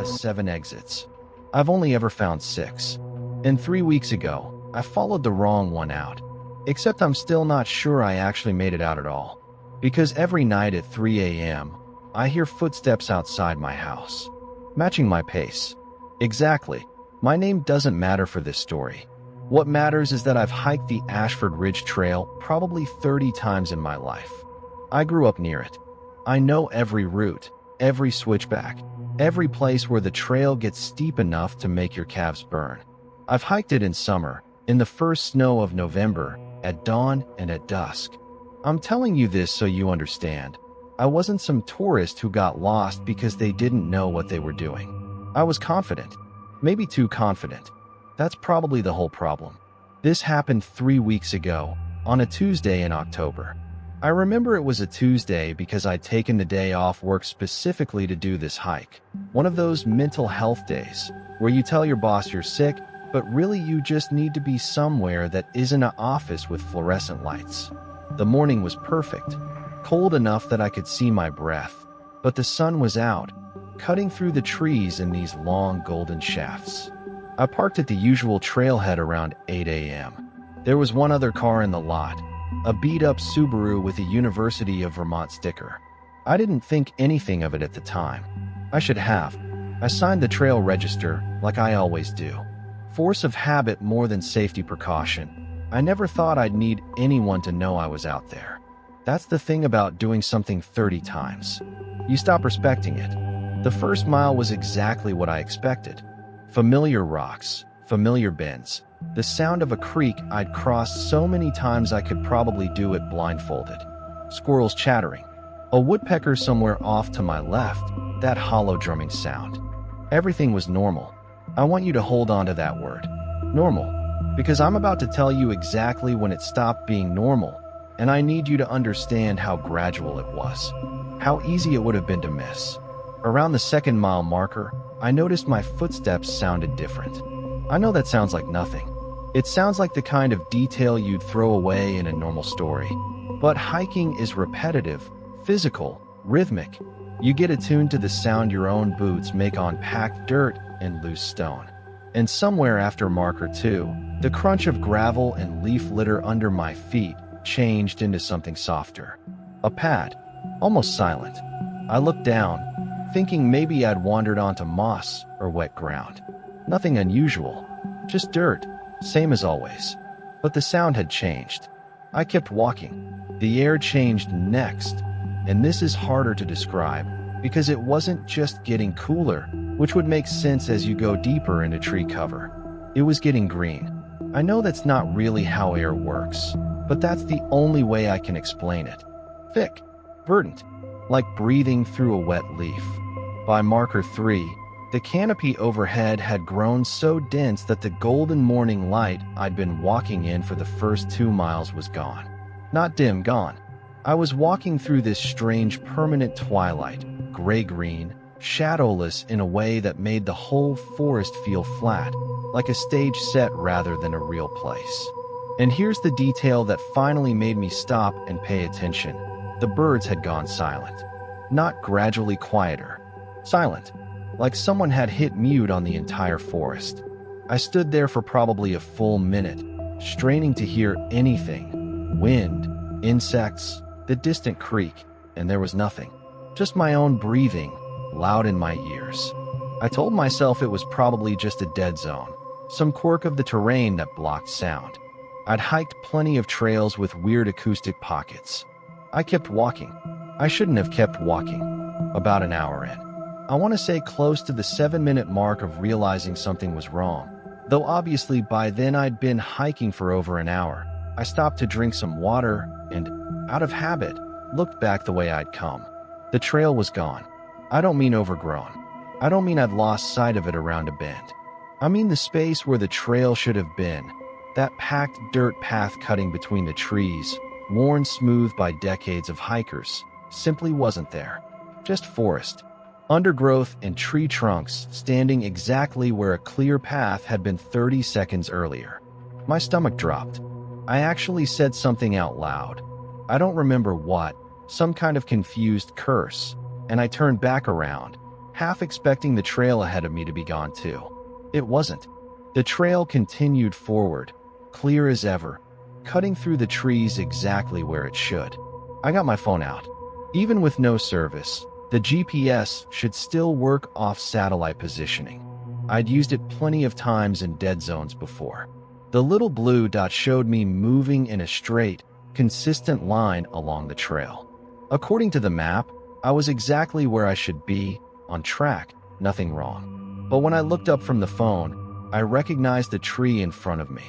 has 7 exits. I've only ever found 6. And 3 weeks ago, I followed the wrong one out. Except I'm still not sure I actually made it out at all. Because every night at 3 a.m., I hear footsteps outside my house, matching my pace. Exactly. My name doesn't matter for this story. What matters is that I've hiked the Ashford Ridge Trail probably 30 times in my life. I grew up near it. I know every route, every switchback, every place where the trail gets steep enough to make your calves burn. I've hiked it in summer, in the first snow of November, at dawn and at dusk. I'm telling you this so you understand. I wasn't some tourist who got lost because they didn't know what they were doing. I was confident. Maybe too confident. That's probably the whole problem. This happened 3 weeks ago, on a Tuesday in October. I remember it was a Tuesday because I'd taken the day off work specifically to do this hike. One of those mental health days, where you tell your boss you're sick, but really you just need to be somewhere that isn't an office with fluorescent lights. The morning was perfect, cold enough that I could see my breath, but the sun was out, cutting through the trees in these long golden shafts. I parked at the usual trailhead around 8 a.m. There was one other car in the lot, a beat-up Subaru with a University of Vermont sticker. I didn't think anything of it at the time. I should have. I signed the trail register, like I always do. Force of habit more than safety precaution. I never thought I'd need anyone to know I was out there. That's the thing about doing something 30 times. You stop respecting it. The first mile was exactly what I expected. Familiar rocks, familiar bends, the sound of a creek I'd crossed so many times I could probably do it blindfolded. Squirrels chattering. A woodpecker somewhere off to my left, that hollow drumming sound. Everything was normal. I want you to hold on to that word. Normal. Because I'm about to tell you exactly when it stopped being normal, and I need you to understand how gradual it was. How easy it would have been to miss. Around the 2nd mile marker, I noticed my footsteps sounded different. I know that sounds like nothing. It sounds like the kind of detail you'd throw away in a normal story. But hiking is repetitive, physical, rhythmic. You get attuned to the sound your own boots make on packed dirt and loose stone. And somewhere after marker 2, the crunch of gravel and leaf litter under my feet changed into something softer. A pad, almost silent. I looked down, thinking maybe I'd wandered onto moss or wet ground. Nothing unusual, just dirt, same as always. But the sound had changed. I kept walking. The air changed next, and this is harder to describe because it wasn't just getting cooler, which would make sense as you go deeper into tree cover. It was getting green. I know that's not really how air works, but that's the only way I can explain it. Thick, verdant, like breathing through a wet leaf. By marker 3, the canopy overhead had grown so dense that the golden morning light I'd been walking in for the first 2 miles was gone. Not dim, gone. I was walking through this strange permanent twilight, gray-green, shadowless in a way that made the whole forest feel flat, like a stage set rather than a real place. And here's the detail that finally made me stop and pay attention. The birds had gone silent. Not gradually quieter. Silent. Like someone had hit mute on the entire forest. I stood there for probably a full minute, straining to hear anything. Wind, insects, the distant creek, and there was nothing. Just my own breathing, loud in my ears. I told myself it was probably just a dead zone, some quirk of the terrain that blocked sound. I'd hiked plenty of trails with weird acoustic pockets. I kept walking. I shouldn't have kept walking. About an hour in. I want to say close to the 7-minute mark of realizing something was wrong. Though obviously by then I'd been hiking for over an hour. I stopped to drink some water and, out of habit, looked back the way I'd come. The trail was gone. I don't mean overgrown. I don't mean I'd lost sight of it around a bend. I mean the space where the trail should have been. That packed dirt path cutting between the trees, worn smooth by decades of hikers, simply wasn't there. Just forest. Undergrowth and tree trunks standing exactly where a clear path had been 30 seconds earlier. My stomach dropped. I actually said something out loud. I don't remember what, some kind of confused curse, and I turned back around, half expecting the trail ahead of me to be gone too. It wasn't. The trail continued forward, clear as ever, cutting through the trees exactly where it should. I got my phone out. Even with no service, the GPS should still work off satellite positioning. I'd used it plenty of times in dead zones before. The little blue dot showed me moving in a straight, consistent line along the trail. According to the map, I was exactly where I should be, on track, nothing wrong. But when I looked up from the phone, I recognized the tree in front of me.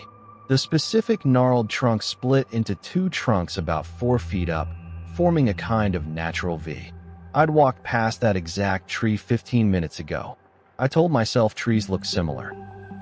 The specific gnarled trunk split into two trunks about 4 feet up, forming a kind of natural V. I'd walked past that exact tree 15 minutes ago. I told myself trees look similar.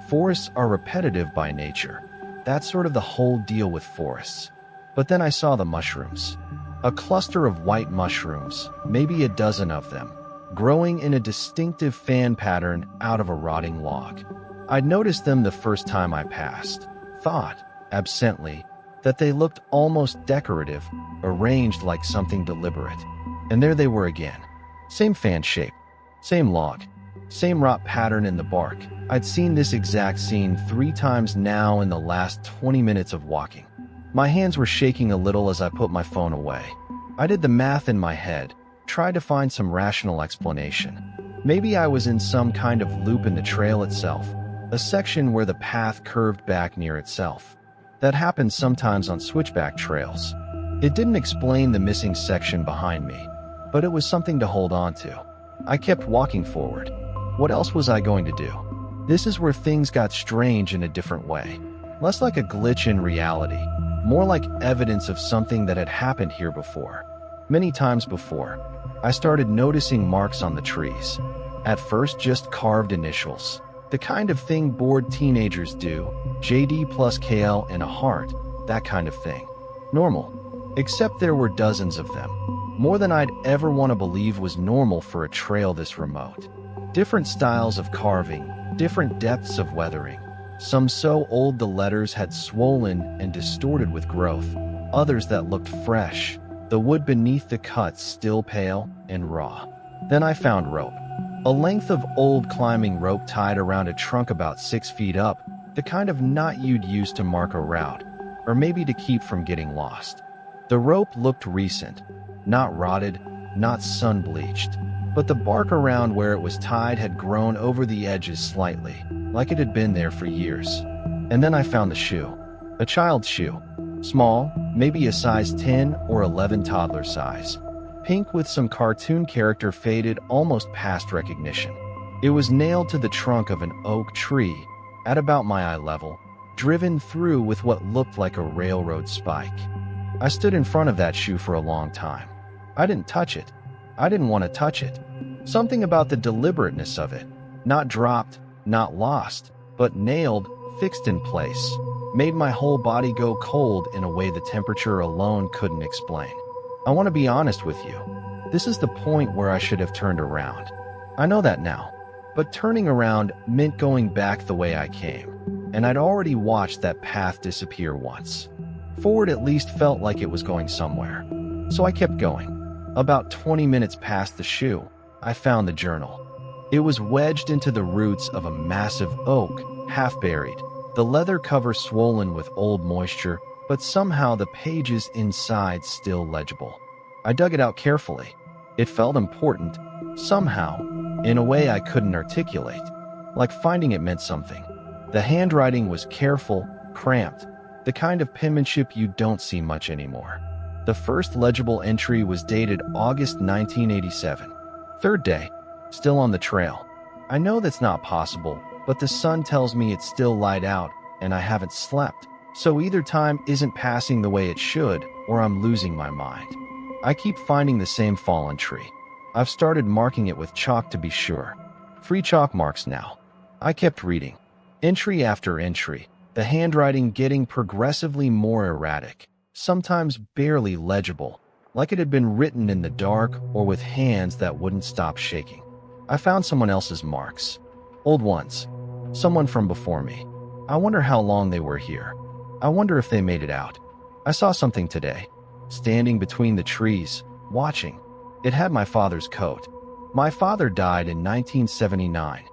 Forests are repetitive by nature. That's sort of the whole deal with forests. But then I saw the mushrooms. A cluster of white mushrooms, maybe a dozen of them, growing in a distinctive fan pattern out of a rotting log. I'd noticed them the first time I passed, thought, absently, that they looked almost decorative, arranged like something deliberate. And there they were again. Same fan shape, same log, same rot pattern in the bark. I'd seen this exact scene 3 times now in the last 20 minutes of walking. My hands were shaking a little as I put my phone away. I did the math in my head, tried to find some rational explanation. Maybe I was in some kind of loop in the trail itself, a section where the path curved back near itself. That happens sometimes on switchback trails. It didn't explain the missing section behind me, but it was something to hold on to. I kept walking forward. What else was I going to do? This is where things got strange in a different way. Less like a glitch in reality, more like evidence of something that had happened here before. Many times before, I started noticing marks on the trees. At first, just carved initials. The kind of thing bored teenagers do, JD plus KL and a heart, that kind of thing. Normal. Except there were dozens of them. More than I'd ever want to believe was normal for a trail this remote. Different styles of carving, different depths of weathering. Some so old the letters had swollen and distorted with growth, others that looked fresh, the wood beneath the cuts still pale and raw. Then I found rope. A length of old climbing rope tied around a trunk about 6 feet up, the kind of knot you'd use to mark a route, or maybe to keep from getting lost. The rope looked recent, not rotted, not sun-bleached, but the bark around where it was tied had grown over the edges slightly, like it had been there for years. And then I found the shoe. A child's shoe. Small, maybe a size 10 or 11 toddler size. Pink with some cartoon character faded almost past recognition. It was nailed to the trunk of an oak tree, at about my eye level, driven through with what looked like a railroad spike. I stood in front of that shoe for a long time. I didn't touch it. I didn't want to touch it. Something about the deliberateness of it, not dropped, not lost, but nailed, fixed in place, made my whole body go cold in a way the temperature alone couldn't explain. I want to be honest with you. This is the point where I should have turned around. I know that now, but turning around meant going back the way I came, and I'd already watched that path disappear once. Forward at least felt like it was going somewhere, so I kept going. About 20 minutes past the shoe, I found the journal. It was wedged into the roots of a massive oak, half buried, the leather cover swollen with old moisture, but somehow the pages inside still legible. I dug it out carefully. It felt important, somehow, in a way I couldn't articulate, like finding it meant something. The handwriting was careful, cramped, the kind of penmanship you don't see much anymore. The first legible entry was dated August 1987. Third day, still on the trail. I know that's not possible, but the sun tells me it's still light out and I haven't slept. So either time isn't passing the way it should, or I'm losing my mind. I keep finding the same fallen tree. I've started marking it with chalk to be sure. Free chalk marks now. I kept reading. Entry after entry, the handwriting getting progressively more erratic, sometimes barely legible, like it had been written in the dark or with hands that wouldn't stop shaking. I found someone else's marks. Old ones. Someone from before me. I wonder how long they were here. I wonder if they made it out. I saw something today, standing between the trees, watching. It had my father's coat. My father died in 1979.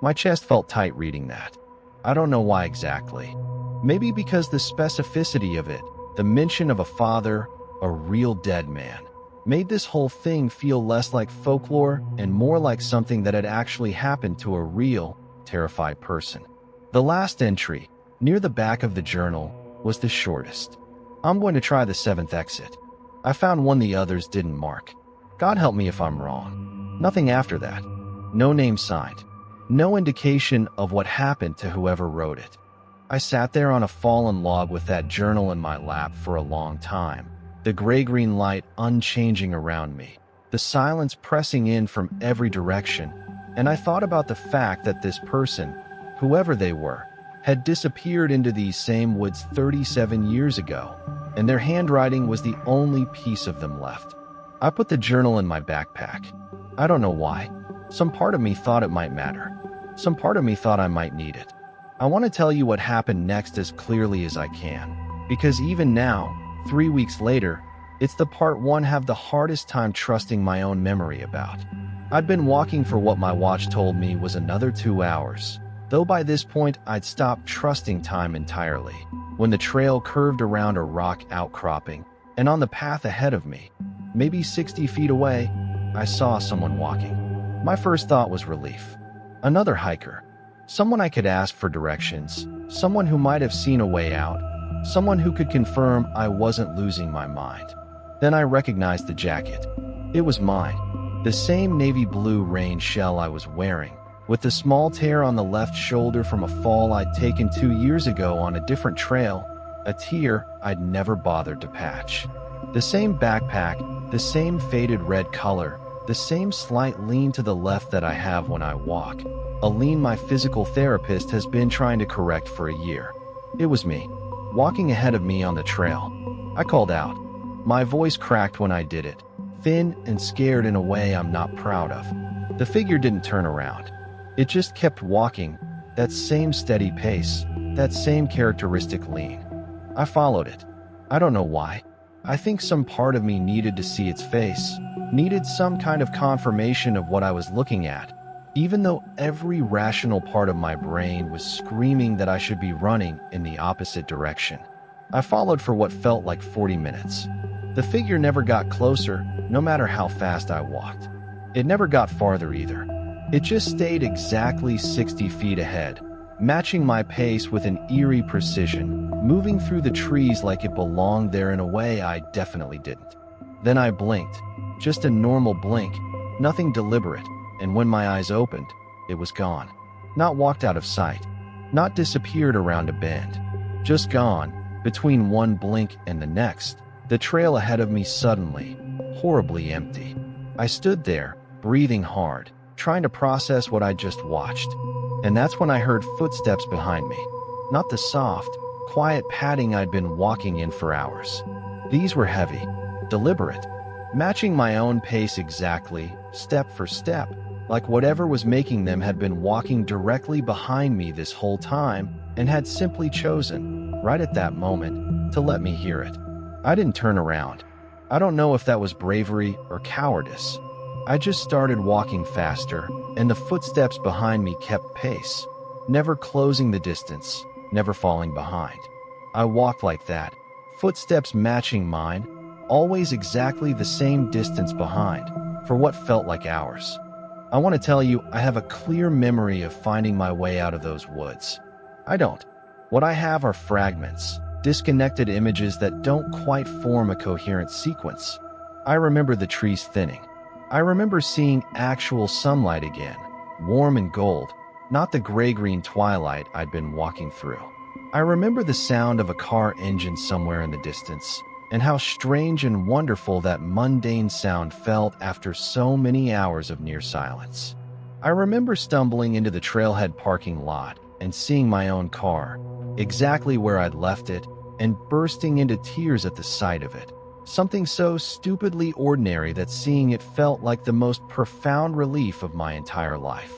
My chest felt tight reading that. I don't know why exactly. Maybe because the specificity of it, the mention of a father, a real dead man, made this whole thing feel less like folklore and more like something that had actually happened to a real, terrified person. The last entry, near the back of the journal, was the shortest. I'm going to try the 7th exit. I found one the others didn't mark. God help me if I'm wrong. Nothing after that. No name signed. No indication of what happened to whoever wrote it. I sat there on a fallen log with that journal in my lap for a long time, the gray-green light unchanging around me, the silence pressing in from every direction, and I thought about the fact that this person, whoever they were, had disappeared into these same woods 37 years ago, and their handwriting was the only piece of them left. I put the journal in my backpack. I don't know why. Some part of me thought it might matter. Some part of me thought I might need it. I want to tell you what happened next as clearly as I can, because even now, 3 weeks later, it's the part one have the hardest time trusting my own memory about. I'd been walking for what my watch told me was another 2 hours, though by this point I'd stopped trusting time entirely, when the trail curved around a rock outcropping, and on the path ahead of me, maybe 60 feet away, I saw someone walking. My first thought was relief. Another hiker. Someone I could ask for directions, someone who might have seen a way out, someone who could confirm I wasn't losing my mind. Then I recognized the jacket. It was mine, the same navy blue rain shell I was wearing, with the small tear on the left shoulder from a fall I'd taken 2 years ago on a different trail, a tear I'd never bothered to patch. The same backpack, the same faded red color, the same slight lean to the left that I have when I walk, a lean my physical therapist has been trying to correct for a year. It was me, walking ahead of me on the trail. I called out. My voice cracked when I did it, thin and scared in a way I'm not proud of. The figure didn't turn around. It just kept walking, that same steady pace, that same characteristic lean. I followed it. I don't know why. I think some part of me needed to see its face, needed some kind of confirmation of what I was looking at, even though every rational part of my brain was screaming that I should be running in the opposite direction. I followed for what felt like 40 minutes. The figure never got closer, no matter how fast I walked. It never got farther either. It just stayed exactly 60 feet ahead, matching my pace with an eerie precision, moving through the trees like it belonged there in a way I definitely didn't. Then I blinked, just a normal blink, nothing deliberate, and when my eyes opened, it was gone. Not walked out of sight, not disappeared around a bend, just gone. Between one blink and the next, the trail ahead of me suddenly, horribly empty. I stood there, breathing hard, trying to process what I just watched. And that's when I heard footsteps behind me. Not the soft, quiet padding I'd been walking in for hours. These were heavy, deliberate, matching my own pace exactly, step for step, like whatever was making them had been walking directly behind me this whole time and had simply chosen, right at that moment, to let me hear it. I didn't turn around. I don't know if that was bravery or cowardice. I just started walking faster, and the footsteps behind me kept pace, never closing the distance, never falling behind. I walked like that, footsteps matching mine, always exactly the same distance behind, for what felt like hours. I want to tell you, I have a clear memory of finding my way out of those woods. I don't. What I have are fragments, disconnected images that don't quite form a coherent sequence. I remember the trees thinning. I remember seeing actual sunlight again, warm and gold, not the gray-green twilight I'd been walking through. I remember the sound of a car engine somewhere in the distance, and how strange and wonderful that mundane sound felt after so many hours of near silence. I remember stumbling into the trailhead parking lot and seeing my own car, exactly where I'd left it, and bursting into tears at the sight of it. Something so stupidly ordinary that seeing it felt like the most profound relief of my entire life.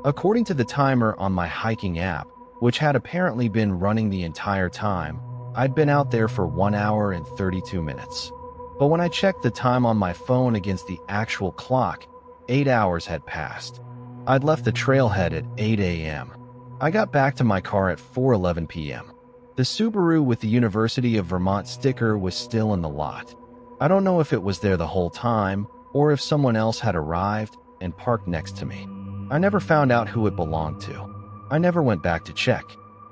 According to the timer on my hiking app, which had apparently been running the entire time, I'd been out there for 1 hour and 32 minutes. But when I checked the time on my phone against the actual clock, 8 hours had passed. I'd left the trailhead at 8 a.m. I got back to my car at 4:11 p.m. The Subaru with the University of Vermont sticker was still in the lot. I don't know if it was there the whole time or if someone else had arrived and parked next to me. I never found out who it belonged to. I never went back to check.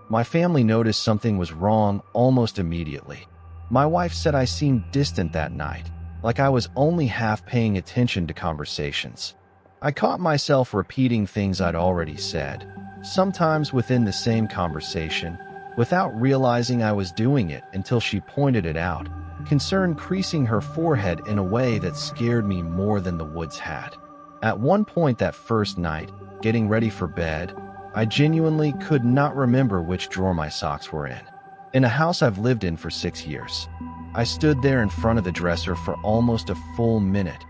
My family noticed something was wrong almost immediately. My wife said I seemed distant that night, like I was only half paying attention to conversations. I caught myself repeating things I'd already said, sometimes within the same conversation, without realizing I was doing it until she pointed it out, concern creasing her forehead in a way that scared me more than the woods had. At one point that first night, getting ready for bed, I genuinely could not remember which drawer my socks were in. In a house I've lived in for 6 years, I stood there in front of the dresser for almost a full minute,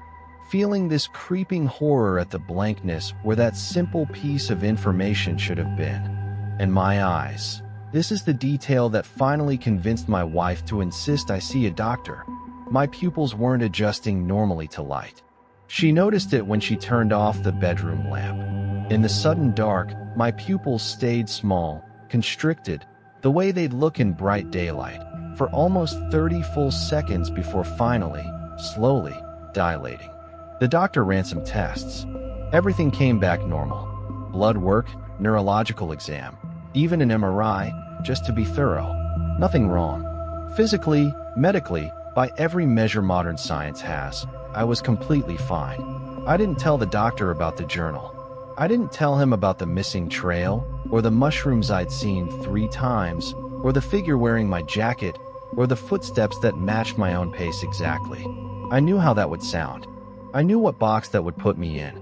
feeling this creeping horror at the blankness where that simple piece of information should have been. And my eyes. This is the detail that finally convinced my wife to insist I see a doctor. My pupils weren't adjusting normally to light. She noticed it when she turned off the bedroom lamp. In the sudden dark, my pupils stayed small, constricted, the way they'd look in bright daylight, for almost 30 full seconds before finally, slowly, dilating. The doctor ran some tests. Everything came back normal. Blood work, neurological exam, even an MRI, just to be thorough. Nothing wrong. Physically, medically, by every measure modern science has, I was completely fine. I didn't tell the doctor about the journal. I didn't tell him about the missing trail, or the mushrooms I'd seen 3 times, or the figure wearing my jacket, or the footsteps that matched my own pace exactly. I knew how that would sound. I knew what box that would put me in.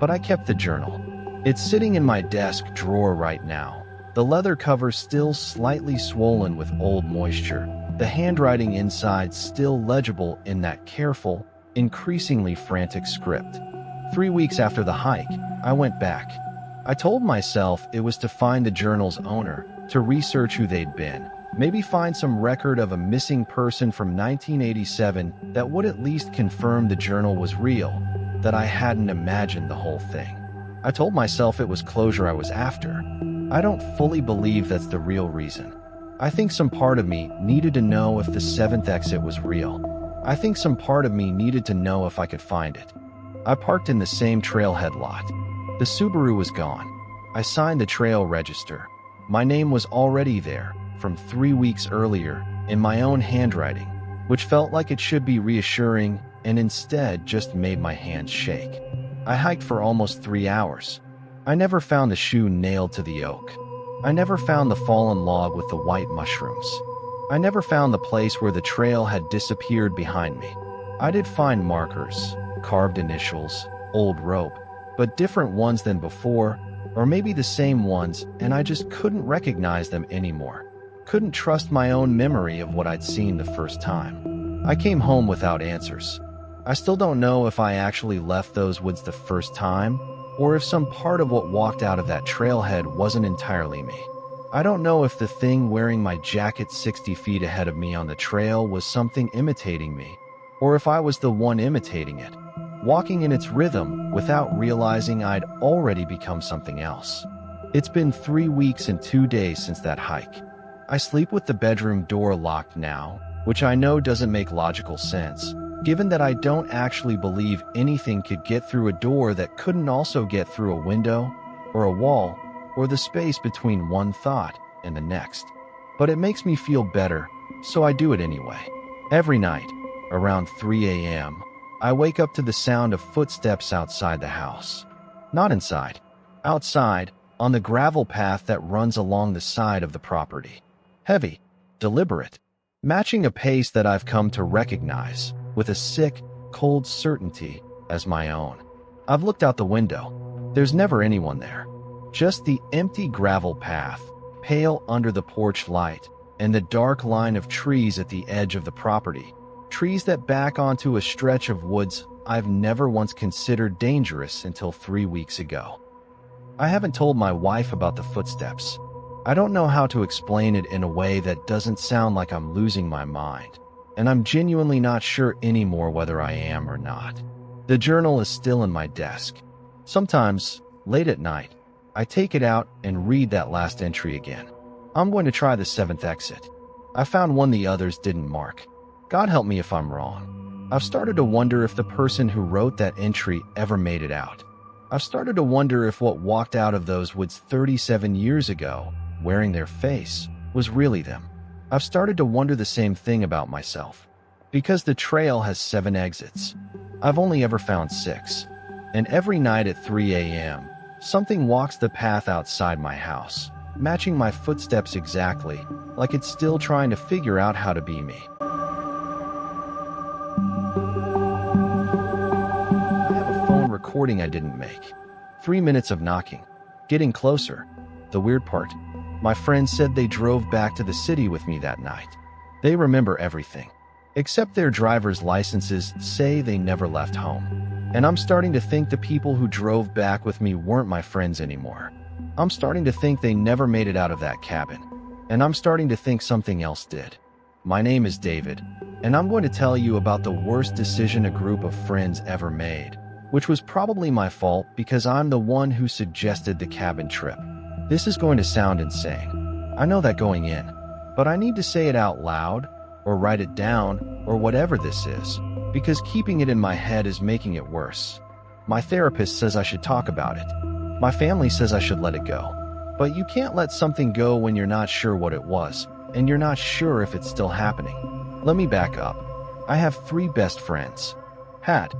But I kept the journal. It's sitting in my desk drawer right now. The leather cover still slightly swollen with old moisture, the handwriting inside still legible in that careful, increasingly frantic script. 3 weeks after the hike, I went back. I told myself it was to find the journal's owner, to research who they'd been, maybe find some record of a missing person from 1987 that would at least confirm the journal was real, that I hadn't imagined the whole thing. I told myself it was closure I was after. I don't fully believe that's the real reason. I think some part of me needed to know if the 7th exit was real. I think some part of me needed to know if I could find it. I parked in the same trailhead lot. The Subaru was gone. I signed the trail register. My name was already there, from 3 weeks earlier, in my own handwriting, which felt like it should be reassuring and instead just made my hands shake. I hiked for almost 3 hours. I never found the shoe nailed to the oak. I never found the fallen log with the white mushrooms. I never found the place where the trail had disappeared behind me. I did find markers, carved initials, old rope, but different ones than before, or maybe the same ones, and I just couldn't recognize them anymore. Couldn't trust my own memory of what I'd seen the first time. I came home without answers. I still don't know if I actually left those woods the first time, or if some part of what walked out of that trailhead wasn't entirely me. I don't know if the thing wearing my jacket 60 feet ahead of me on the trail was something imitating me, or if I was the one imitating it, walking in its rhythm without realizing I'd already become something else. It's been 3 weeks and 2 days since that hike. I sleep with the bedroom door locked now, which I know doesn't make logical sense, given that I don't actually believe anything could get through a door that couldn't also get through a window, or a wall, or the space between one thought and the next. But it makes me feel better, so I do it anyway. Every night, around 3 a.m., I wake up to the sound of footsteps outside the house. Not inside. Outside, on the gravel path that runs along the side of the property. Heavy, deliberate, matching a pace that I've come to recognize, with a sick, cold certainty, as my own. I've looked out the window. There's never anyone there. Just the empty gravel path, pale under the porch light, and the dark line of trees at the edge of the property. Trees that back onto a stretch of woods I've never once considered dangerous until 3 weeks ago. I haven't told my wife about the footsteps. I don't know how to explain it in a way that doesn't sound like I'm losing my mind, and I'm genuinely not sure anymore whether I am or not. The journal is still in my desk. Sometimes, late at night, I take it out and read that last entry again. I'm going to try the 7th exit. I found one the others didn't mark. God help me if I'm wrong. I've started to wonder if the person who wrote that entry ever made it out. I've started to wonder if what walked out of those woods 37 years ago, wearing their face, was really them. I've started to wonder the same thing about myself. Because the trail has 7 exits. I've only ever found 6. And every night at 3 a.m., something walks the path outside my house, matching my footsteps exactly, like it's still trying to figure out how to be me. I have a phone recording I didn't make. 3 minutes of knocking. Getting closer. The weird part. My friends said they drove back to the city with me that night. They remember everything. Except their driver's licenses say they never left home. And I'm starting to think the people who drove back with me weren't my friends anymore. I'm starting to think they never made it out of that cabin. And I'm starting to think something else did. My name is David, and I'm going to tell you about the worst decision a group of friends ever made, which was probably my fault because I'm the one who suggested the cabin trip. This is going to sound insane. I know that going in, but I need to say it out loud, or write it down, or whatever this is, because keeping it in my head is making it worse. My therapist says I should talk about it. My family says I should let it go. But you can't let something go when you're not sure what it was, and you're not sure if it's still happening. Let me back up. I have 3 best friends. Have.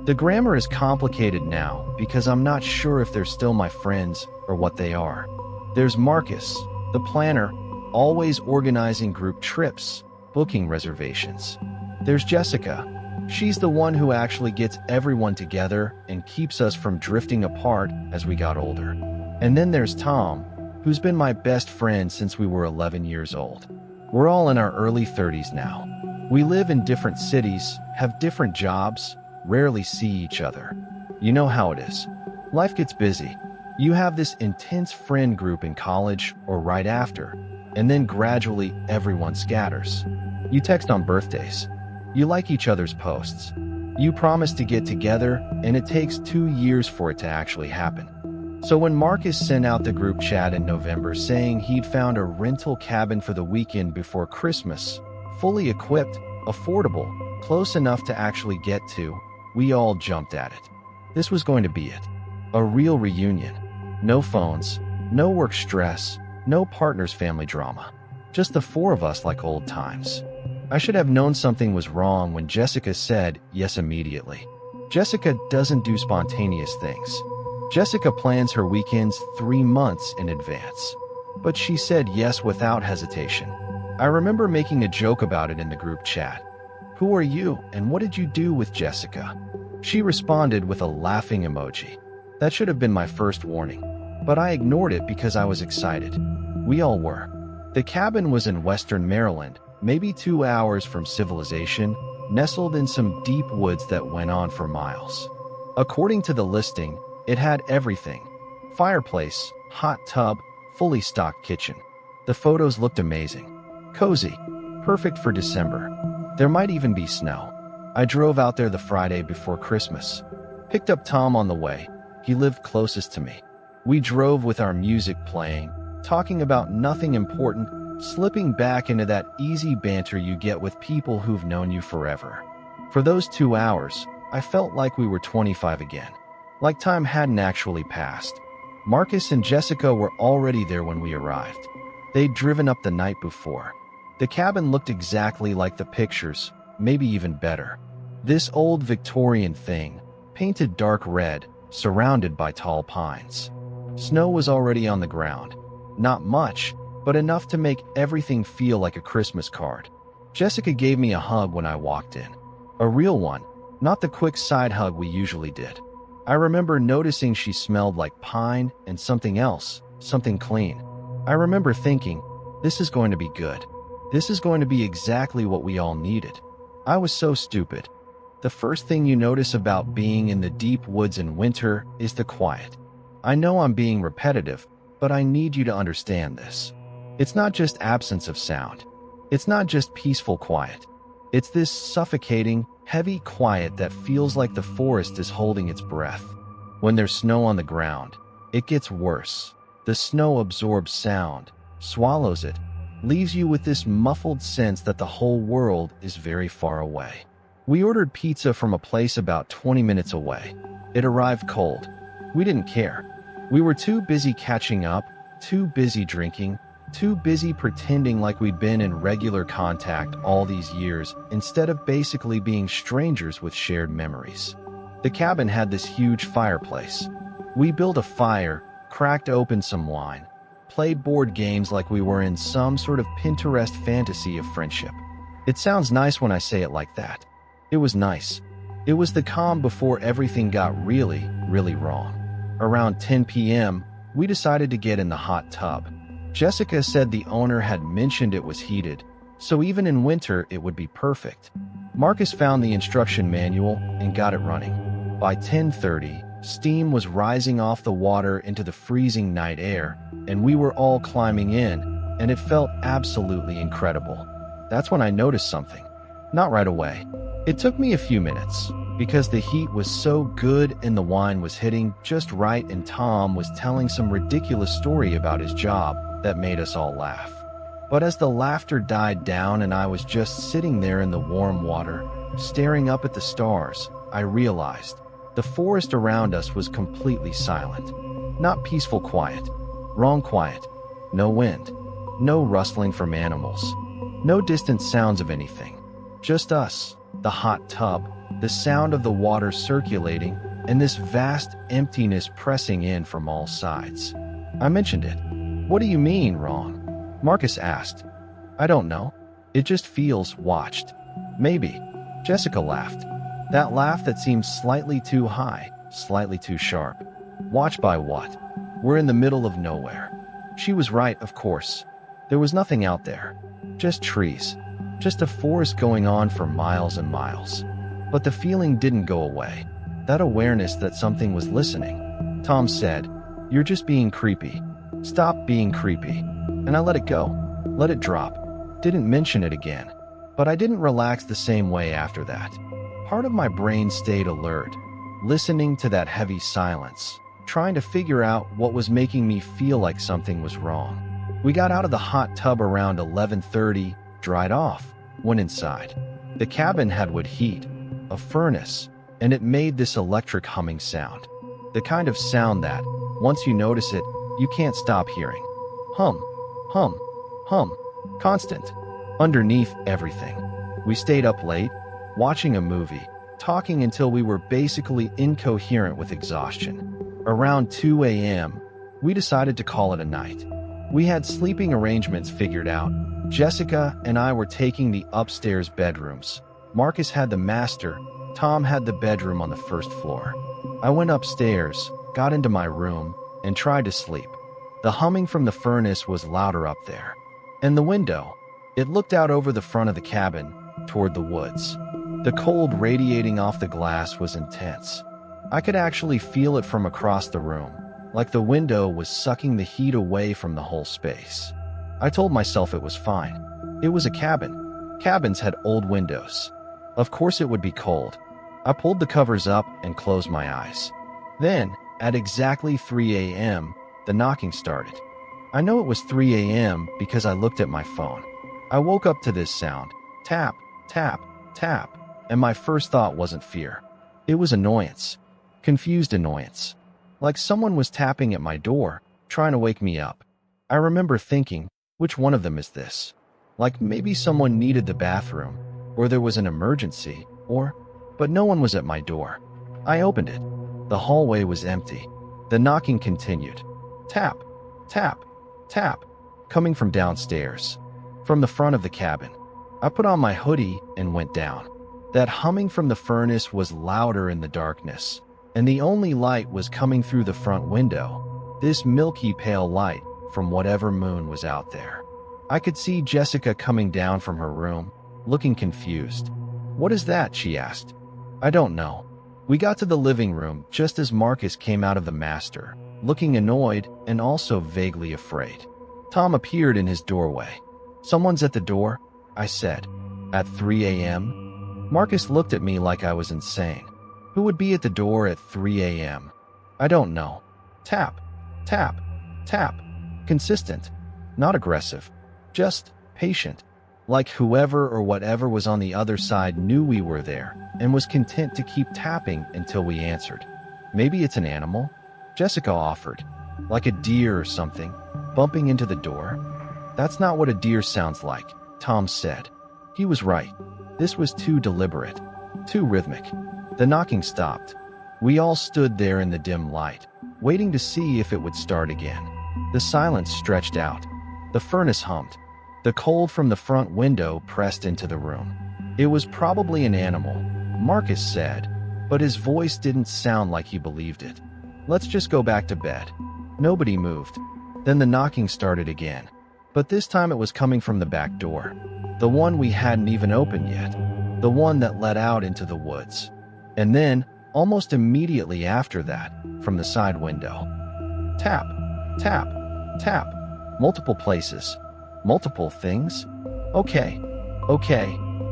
The grammar is complicated now because I'm not sure if they're still my friends or what they are. There's Marcus, the planner, always organizing group trips, booking reservations. There's Jessica. She's the one who actually gets everyone together and keeps us from drifting apart as we got older. And then there's Tom, who's been my best friend since we were 11 years old. We're all in our early 30s now. We live in different cities, have different jobs, rarely see each other. You know how it is. Life gets busy. You have this intense friend group in college or right after, and then gradually everyone scatters. You text on birthdays. You like each other's posts. You promise to get together, and it takes 2 years for it to actually happen. So when Marcus sent out the group chat in November saying he'd found a rental cabin for the weekend before Christmas, fully equipped, affordable, close enough to actually get to, we all jumped at it. This was going to be it. A real reunion. No phones, no work stress, no partner's family drama. Just the 4 of us like old times. I should have known something was wrong when Jessica said yes immediately. Jessica doesn't do spontaneous things. Jessica plans her weekends 3 months in advance. But she said yes without hesitation. I remember making a joke about it in the group chat. Who are you and what did you do with Jessica? She responded with a laughing emoji. That should have been my first warning. But I ignored it because I was excited. We all were. The cabin was in western Maryland, maybe 2 hours from civilization, nestled in some deep woods that went on for miles. According to the listing, it had everything. Fireplace, hot tub, fully stocked kitchen. The photos looked amazing. Cozy. Perfect for December. There might even be snow. I drove out there the Friday before Christmas. Picked up Tom on the way. He lived closest to me. We drove with our music playing, talking about nothing important, slipping back into that easy banter you get with people who've known you forever. For those 2 hours, I felt like we were 25 again. Like time hadn't actually passed. Marcus and Jessica were already there when we arrived. They'd driven up the night before. The cabin looked exactly like the pictures, maybe even better. This old Victorian thing, painted dark red, surrounded by tall pines. Snow was already on the ground. Not much, but enough to make everything feel like a Christmas card. Jessica gave me a hug when I walked in. A real one, not the quick side hug we usually did. I remember noticing she smelled like pine and something else, something clean. I remember thinking, this is going to be good. This is going to be exactly what we all needed. I was so stupid. The first thing you notice about being in the deep woods in winter is the quiet. I know I'm being repetitive, but I need you to understand this. It's not just absence of sound. It's not just peaceful quiet. It's this suffocating, Heavy quiet that feels like the forest is holding its breath. When there's snow on the ground, it gets worse. The snow absorbs sound, swallows it, leaves you with this muffled sense that the whole world is very far away. We ordered pizza from a place about 20 minutes away. It arrived cold. We didn't care. We were too busy catching up, too busy drinking, too busy pretending like we'd been in regular contact all these years instead of basically being strangers with shared memories. The cabin had this huge fireplace. We built a fire, cracked open some wine, played board games like we were in some sort of Pinterest fantasy of friendship. It sounds nice when I say it like that. It was nice. It was the calm before everything got really, really wrong. Around 10 p.m., we decided to get in the hot tub. Jessica said the owner had mentioned it was heated, so even in winter it would be perfect. Marcus found the instruction manual and got it running. By 10:30, steam was rising off the water into the freezing night air, and we were all climbing in, and it felt absolutely incredible. That's when I noticed something. Not right away. It took me a few minutes, because the heat was so good and the wine was hitting just right, and Tom was telling some ridiculous story about his job that made us all laugh. But as the laughter died down and I was just sitting there in the warm water, staring up at the stars, I realized the forest around us was completely silent. Not peaceful quiet. Wrong quiet. No wind. No rustling from animals. No distant sounds of anything. Just us, the hot tub, the sound of the water circulating, and this vast emptiness pressing in from all sides. I mentioned it. "What do you mean, wrong?" Marcus asked. "I don't know. It just feels watched." "Maybe." Jessica laughed. That laugh that seemed slightly too high, slightly too sharp. Watched by what? We're in the middle of nowhere. She was right, of course. There was nothing out there. Just trees. Just a forest going on for miles and miles. But the feeling didn't go away. That awareness that something was listening. Tom said, "You're just being creepy. Stop being creepy." And I let it go. Let it drop. Didn't mention it again. But I didn't relax the same way after that. Part of my brain stayed alert, listening to that heavy silence, trying to figure out what was making me feel like something was wrong. We got out of the hot tub around 11:30, dried off, went inside. The cabin had wood heat, a furnace, and it made this electric humming sound. The kind of sound that, once you notice it, you can't stop hearing. Hum, hum, hum, constant, underneath everything. We stayed up late, watching a movie, talking until we were basically incoherent with exhaustion. Around 2 a.m., we decided to call it a night. We had sleeping arrangements figured out. Jessica and I were taking the upstairs bedrooms. Marcus had the master, Tom had the bedroom on the first floor. I went upstairs, got into my room, and tried to sleep. The humming from the furnace was louder up there. And the window, it looked out over the front of the cabin, toward the woods. The cold radiating off the glass was intense. I could actually feel it from across the room, like the window was sucking the heat away from the whole space. I told myself it was fine. It was a cabin. Cabins had old windows. Of course it would be cold. I pulled the covers up and closed my eyes. Then, at exactly 3 a.m., the knocking started. I know it was 3 a.m. because I looked at my phone. I woke up to this sound. Tap, tap, tap. And my first thought wasn't fear. It was annoyance. Confused annoyance. Like someone was tapping at my door, trying to wake me up. I remember thinking, which one of them is this? Like maybe someone needed the bathroom, or there was an emergency, but no one was at my door. I opened it. The hallway was empty. The knocking continued. Tap, tap, tap, coming from downstairs, from the front of the cabin. I put on my hoodie and went down. That humming from the furnace was louder in the darkness, and the only light was coming through the front window, this milky pale light from whatever moon was out there. I could see Jessica coming down from her room, looking confused. "What is that?" she asked. "I don't know." We got to the living room just as Marcus came out of the master, looking annoyed and also vaguely afraid. Tom appeared in his doorway. "Someone's at the door," I said. "At 3 a.m.? Marcus looked at me like I was insane. Who would be at the door at 3 a.m.? I don't know. Tap, tap, tap. Consistent. Not aggressive. Just patient. Like whoever or whatever was on the other side knew we were there and was content to keep tapping until we answered. Maybe it's an animal? Jessica offered. Like a deer or something, bumping into the door. That's not what a deer sounds like, Tom said. He was right. This was too deliberate, too rhythmic. The knocking stopped. We all stood there in the dim light, waiting to see if it would start again. The silence stretched out. The furnace hummed. The cold from the front window pressed into the room. It was probably an animal, Marcus said, but his voice didn't sound like he believed it. Let's just go back to bed. Nobody moved. Then the knocking started again. But this time it was coming from the back door. The one we hadn't even opened yet. The one that led out into the woods. And then, almost immediately after that, from the side window. Tap, tap, tap. Multiple places. Multiple things? Okay,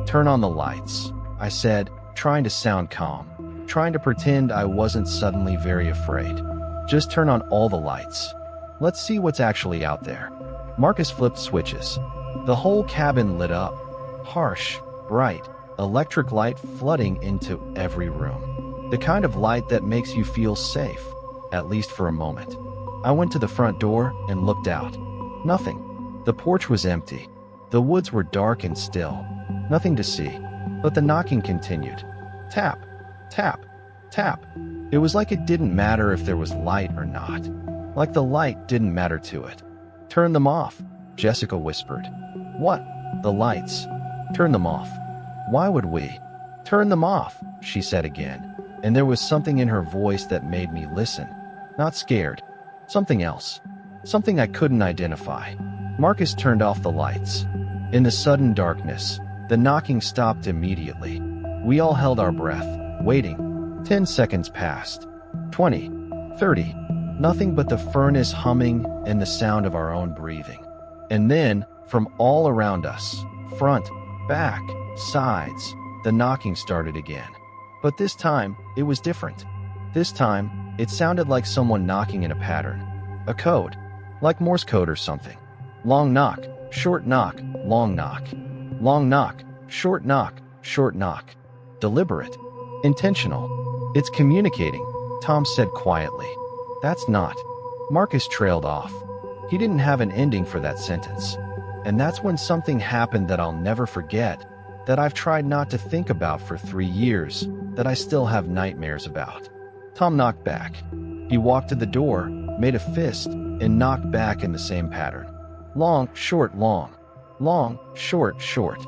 turn on the lights, I said, trying to sound calm, trying to pretend I wasn't suddenly very afraid. Just turn on all the lights. Let's see what's actually out there. Marcus flipped switches. The whole cabin lit up. Harsh, bright, electric light flooding into every room. The kind of light that makes you feel safe, at least for a moment. I went to the front door and looked out. Nothing. The porch was empty. The woods were dark and still. Nothing to see. But the knocking continued. Tap, tap, tap. It was like it didn't matter if there was light or not. Like the light didn't matter to it. Turn them off, Jessica whispered. What? The lights. Turn them off. Why would we? Turn them off, she said again. And there was something in her voice that made me listen. Not scared. Something else. Something I couldn't identify. Marcus turned off the lights. In the sudden darkness, the knocking stopped immediately. We all held our breath, waiting. 10 seconds passed. 20. 30. Nothing but the furnace humming and the sound of our own breathing. And then, from all around us, front, back, sides, the knocking started again. But this time, it was different. This time, it sounded like someone knocking in a pattern. A code. Like Morse code or something. Long knock, short knock, long knock. Long knock, short knock, short knock. Deliberate. Intentional. It's communicating, Tom said quietly. That's not. Marcus trailed off. He didn't have an ending for that sentence. And that's when something happened that I'll never forget, that I've tried not to think about for 3 years, that I still have nightmares about. Tom knocked back. He walked to the door, made a fist, and knocked back in the same pattern. Long, short, long. Long, short, short.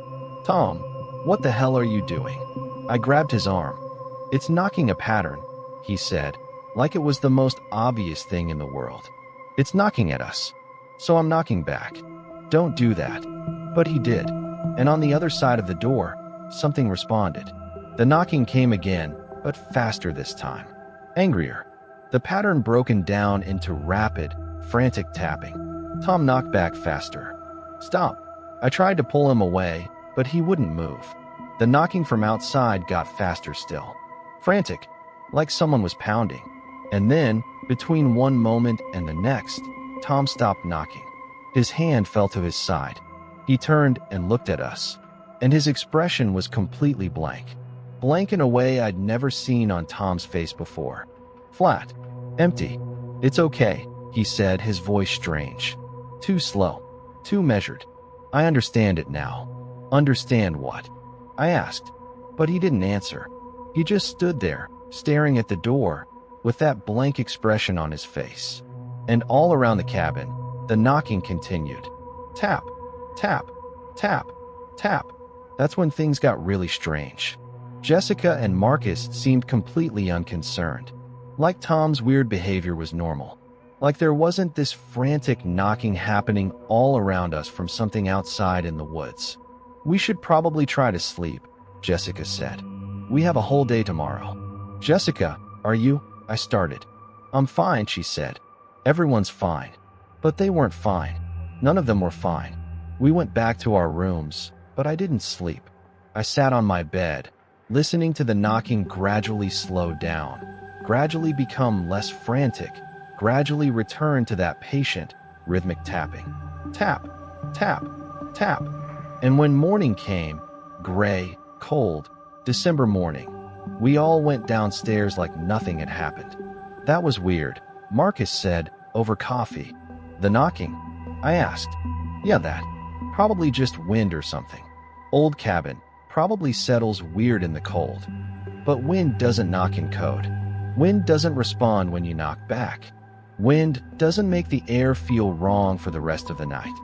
Tom, what the hell are you doing? I grabbed his arm. It's knocking a pattern, he said, like it was the most obvious thing in the world. It's knocking at us. So I'm knocking back. Don't do that. But he did. And on the other side of the door, something responded. The knocking came again, but faster this time. Angrier. The pattern broken down into rapid, frantic tapping. Tom knocked back faster. Stop. I tried to pull him away, but he wouldn't move. The knocking from outside got faster still. Frantic, like someone was pounding. And then, between one moment and the next, Tom stopped knocking. His hand fell to his side. He turned and looked at us, and his expression was completely blank. Blank in a way I'd never seen on Tom's face before. Flat. Empty. It's okay, he said, his voice strange. Too slow. Too measured. I understand it now. Understand what? I asked. But he didn't answer. He just stood there, staring at the door, with that blank expression on his face. And all around the cabin, the knocking continued. Tap, tap, tap, tap. That's when things got really strange. Jessica and Marcus seemed completely unconcerned. Like Tom's weird behavior was normal. Like there wasn't this frantic knocking happening all around us from something outside in the woods. We should probably try to sleep, Jessica said. We have a whole day tomorrow. Jessica, are you? I started. I'm fine, she said. Everyone's fine. But they weren't fine. None of them were fine. We went back to our rooms, but I didn't sleep. I sat on my bed, listening to the knocking gradually slow down, gradually become less frantic, gradually return to that patient, rhythmic tapping. Tap, tap, tap. And when morning came, gray, cold, December morning, we all went downstairs like nothing had happened. That was weird, Marcus said, over coffee. The knocking? I asked. Yeah, that. Probably just wind or something. Old cabin, probably settles weird in the cold. But wind doesn't knock in code. Wind doesn't respond when you knock back. Wind doesn't make the air feel wrong for the rest of the night.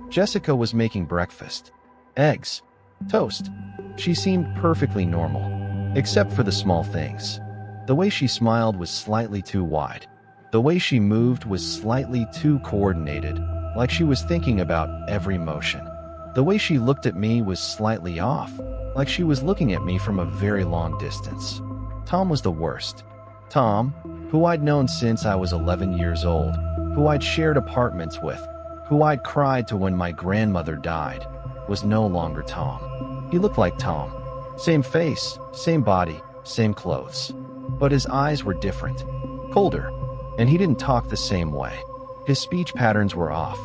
Jessica was making breakfast. Eggs. Toast. She seemed perfectly normal, except for the small things. The way she smiled was slightly too wide. The way she moved was slightly too coordinated, like she was thinking about every motion. The way she looked at me was slightly off, like she was looking at me from a very long distance. Tom was the worst. Tom, who I'd known since I was 11 years old, who I'd shared apartments with, who I'd cried to when my grandmother died, was no longer Tom. He looked like Tom. Same face, same body, same clothes. But his eyes were different, colder, and he didn't talk the same way. His speech patterns were off,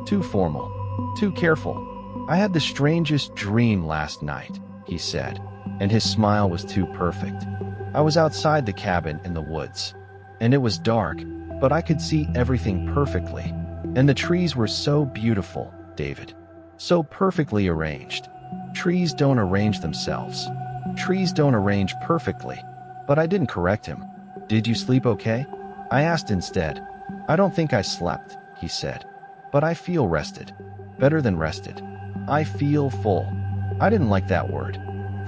too formal, too careful. I had the strangest dream last night, he said, and his smile was too perfect. I was outside the cabin in the woods, and it was dark, but I could see everything perfectly. And the trees were so beautiful, David. So perfectly arranged. Trees don't arrange themselves. Trees don't arrange perfectly. But I didn't correct him. Did you sleep okay? I asked instead. I don't think I slept, he said. But I feel rested. Better than rested. I feel full. I didn't like that word.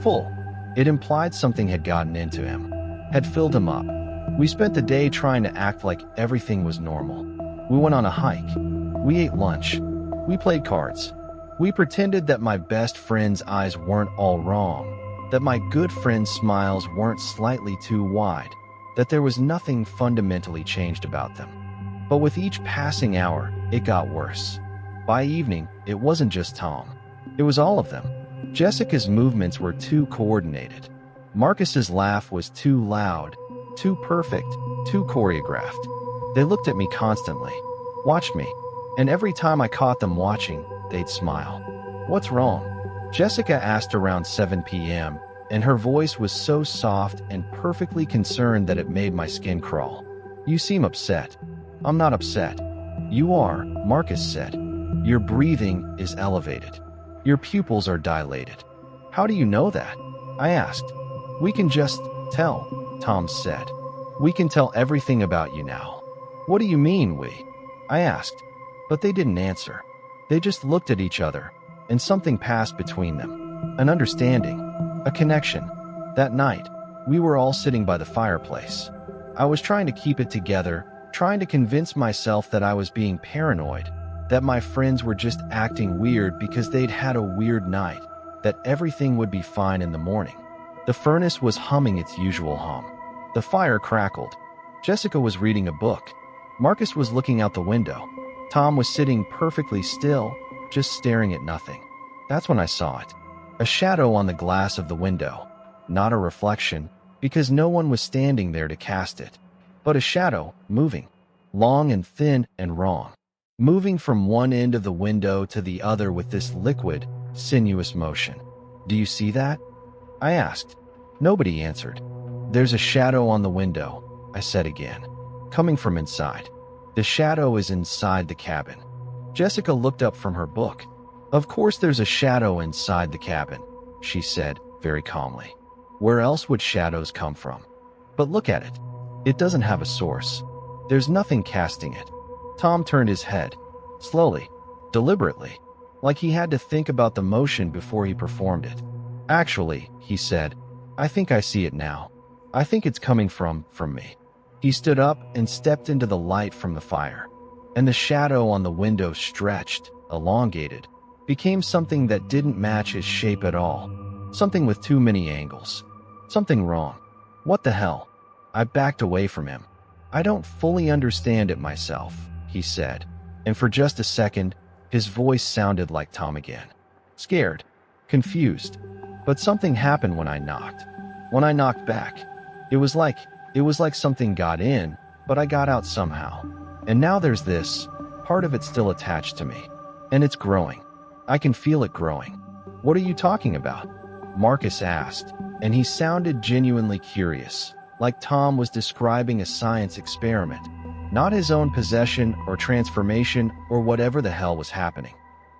Full. It implied something had gotten into him, had filled him up. We spent the day trying to act like everything was normal. We went on a hike. We ate lunch. We played cards. We pretended that my best friend's eyes weren't all wrong, that my good friend's smiles weren't slightly too wide, that there was nothing fundamentally changed about them. But with each passing hour, it got worse. By evening, it wasn't just Tom. It was all of them. Jessica's movements were too coordinated. Marcus's laugh was too loud, too perfect, too choreographed. They looked at me constantly, watched me, and every time I caught them watching, they'd smile. What's wrong? Jessica asked around 7 p.m., and her voice was so soft and perfectly concerned that it made my skin crawl. You seem upset. I'm not upset. You are, Marcus said. Your breathing is elevated. Your pupils are dilated. How do you know that? I asked. We can just tell, Tom said. We can tell everything about you now. What do you mean, we? I asked. But they didn't answer. They just looked at each other, and something passed between them. An understanding. A connection. That night, we were all sitting by the fireplace. I was trying to keep it together, trying to convince myself that I was being paranoid, that my friends were just acting weird because they'd had a weird night, that everything would be fine in the morning. The furnace was humming its usual hum. The fire crackled. Jessica was reading a book. Marcus was looking out the window. Tom was sitting perfectly still, just staring at nothing. That's when I saw it. A shadow on the glass of the window. Not a reflection, because no one was standing there to cast it. But a shadow, moving. Long and thin and wrong. Moving from one end of the window to the other with this liquid, sinuous motion. Do you see that? I asked. Nobody answered. There's a shadow on the window, I said again, coming from inside. The shadow is inside the cabin. Jessica looked up from her book. Of course there's a shadow inside the cabin, she said, very calmly. Where else would shadows come from? But look at it. It doesn't have a source. There's nothing casting it. Tom turned his head, slowly, deliberately, like he had to think about the motion before he performed it. Actually, he said, I think I see it now. I think it's coming from me. He stood up and stepped into the light from the fire, and the shadow on the window stretched, elongated, became something that didn't match his shape at all, something with too many angles. Something wrong. What the hell? I backed away from him. I don't fully understand it myself, he said, and for just a second, his voice sounded like Tom again. Scared, confused, but something happened when I knocked. When I knocked back, it was like something got in, but I got out somehow. And now there's this part of it still attached to me. And it's growing. I can feel it growing. What are you talking about? Marcus asked, and he sounded genuinely curious, like Tom was describing a science experiment, not his own possession or transformation or whatever the hell was happening.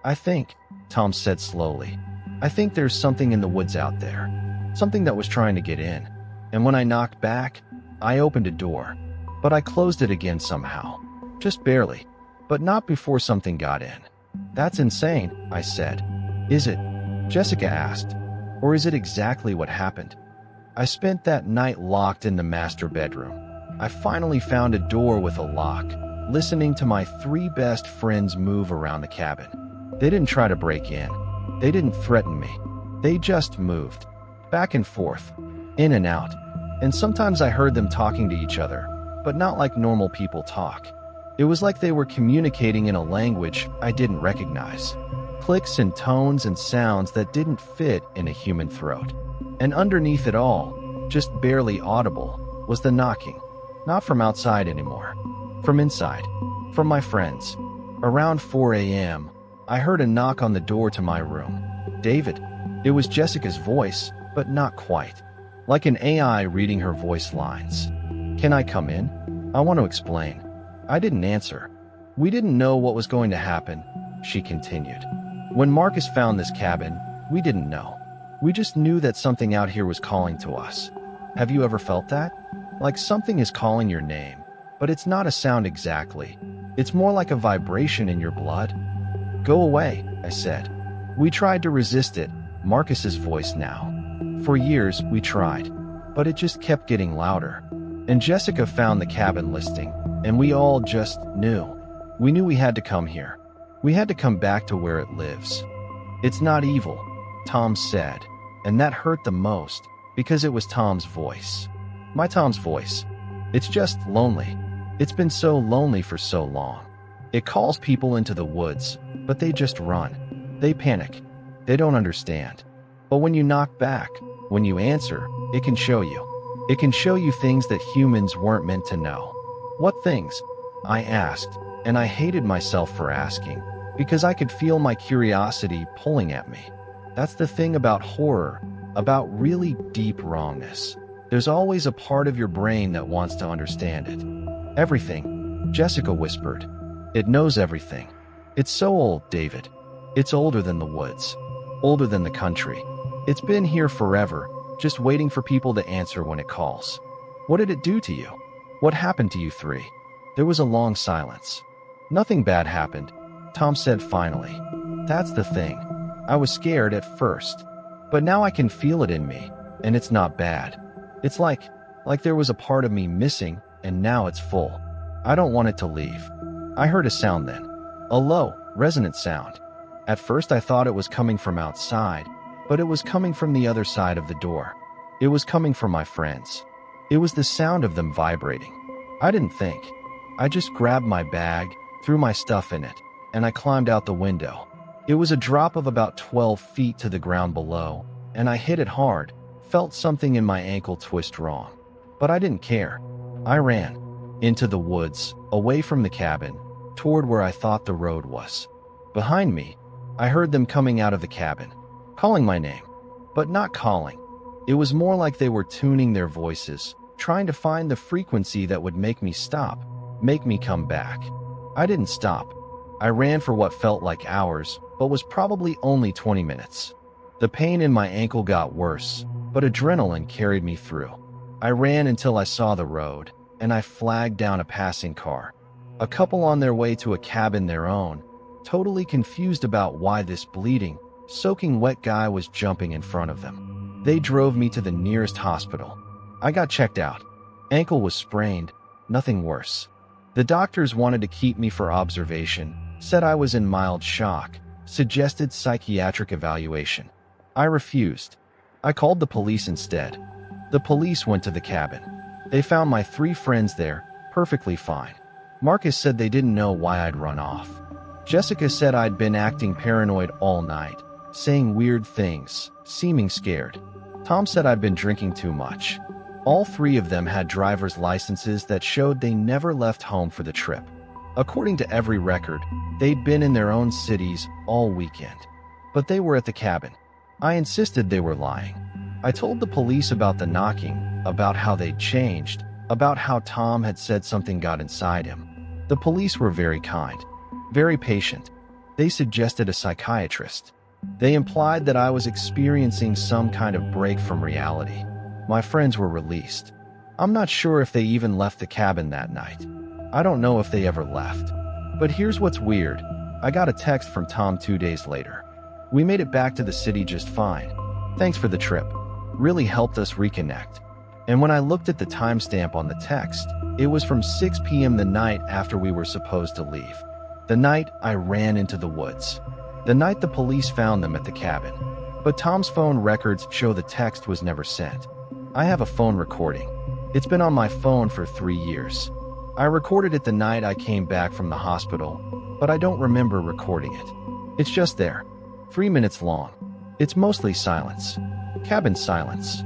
I think, Tom said slowly, I think there's something in the woods out there, something that was trying to get in. And when I knocked back, I opened a door, but I closed it again somehow, just barely, but not before something got in. That's insane, I said. Is it? Jessica asked. Or is it exactly what happened? I spent that night locked in the master bedroom. I finally found a door with a lock, listening to my 3 best friends move around the cabin. They didn't try to break in. They didn't threaten me. They just moved, back and forth, in and out. And sometimes I heard them talking to each other, but not like normal people talk. It was like they were communicating in a language I didn't recognize. Clicks and tones and sounds that didn't fit in a human throat. And underneath it all, just barely audible, was the knocking. Not from outside anymore. From inside. From my friends. Around 4 a.m., I heard a knock on the door to my room. David. It was Jessica's voice, but not quite. Like an AI reading her voice lines. Can I come in? I want to explain. I didn't answer. We didn't know what was going to happen, she continued. When Marcus found this cabin, we didn't know. We just knew that something out here was calling to us. Have you ever felt that? Like something is calling your name, but it's not a sound exactly. It's more like a vibration in your blood. Go away, I said. We tried to resist it, Marcus's voice now. For years, we tried, but it just kept getting louder. And Jessica found the cabin listing, and we all just knew. We knew we had to come here. We had to come back to where it lives. It's not evil, Tom said, and that hurt the most because it was Tom's voice. My Tom's voice. It's just lonely. It's been so lonely for so long. It calls people into the woods, but they just run. They panic. They don't understand. But when you knock back, when you answer, it can show you. It can show you things that humans weren't meant to know. What things? I asked, and I hated myself for asking, because I could feel my curiosity pulling at me. That's the thing about horror, about really deep wrongness. There's always a part of your brain that wants to understand it. Everything, Jessica whispered. It knows everything. It's so old, David. It's older than the woods, older than the country. It's been here forever, just waiting for people to answer when it calls. What did it do to you? What happened to you 3? There was a long silence. Nothing bad happened, Tom said finally. That's the thing. I was scared at first, but now I can feel it in me, and it's not bad. It's like there was a part of me missing, and now it's full. I don't want it to leave. I heard a sound then. A low, resonant sound. At first I thought it was coming from outside, but it was coming from the other side of the door. It was coming from my friends. It was the sound of them vibrating. I didn't think. I just grabbed my bag, threw my stuff in it, and I climbed out the window. It was a drop of about 12 feet to the ground below, and I hit it hard, felt something in my ankle twist wrong. But I didn't care. I ran. Into the woods, away from the cabin, toward where I thought the road was. Behind me, I heard them coming out of the cabin, calling my name, but not calling. It was more like they were tuning their voices, trying to find the frequency that would make me stop, make me come back. I didn't stop. I ran for what felt like hours, but was probably only 20 minutes. The pain in my ankle got worse, but adrenaline carried me through. I ran until I saw the road, and I flagged down a passing car. A couple on their way to a cabin their own, totally confused about why this bleeding, soaking wet guy was jumping in front of them. They drove me to the nearest hospital. I got checked out. Ankle was sprained, nothing worse. The doctors wanted to keep me for observation, said I was in mild shock, suggested psychiatric evaluation. I refused. I called the police instead. The police went to the cabin. They found my 3 friends there, perfectly fine. Marcus said they didn't know why I'd run off. Jessica said I'd been acting paranoid all night, saying weird things, seeming scared. Tom said I'd been drinking too much. All three of them had driver's licenses that showed they never left home for the trip. According to every record, they'd been in their own cities all weekend. But they were at the cabin. I insisted they were lying. I told the police about the knocking, about how they'd changed, about how Tom had said something got inside him. The police were very kind, very patient. They suggested a psychiatrist. They implied that I was experiencing some kind of break from reality. My friends were released. I'm not sure if they even left the cabin that night. I don't know if they ever left. But here's what's weird. I got a text from Tom 2 days later. We made it back to the city just fine. Thanks for the trip. Really helped us reconnect. And when I looked at the timestamp on the text, it was from 6 p.m. the night after we were supposed to leave. The night I ran into the woods. The night the police found them at the cabin. But Tom's phone records show the text was never sent. I have a phone recording. It's been on my phone for 3 years. I recorded it the night I came back from the hospital, but I don't remember recording it. It's just there. 3 minutes long. It's mostly silence. Cabin silence.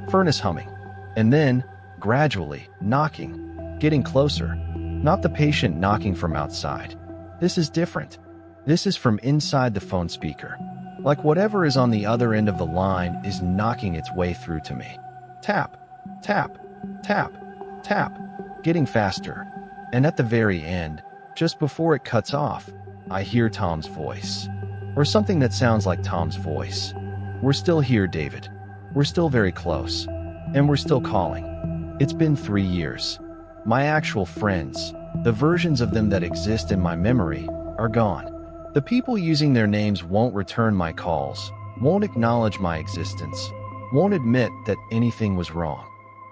Furnace humming. And then, gradually, knocking. Getting closer. Not the patient knocking from outside. This is different. This is from inside the phone speaker. Like whatever is on the other end of the line is knocking its way through to me. Tap, tap, tap, tap. Getting faster. And at the very end, just before it cuts off, I hear Tom's voice. Or something that sounds like Tom's voice. We're still here, David. We're still very close. And we're still calling. It's been 3 years. My actual friends, the versions of them that exist in my memory, are gone. The people using their names won't return my calls, won't acknowledge my existence, won't admit that anything was wrong.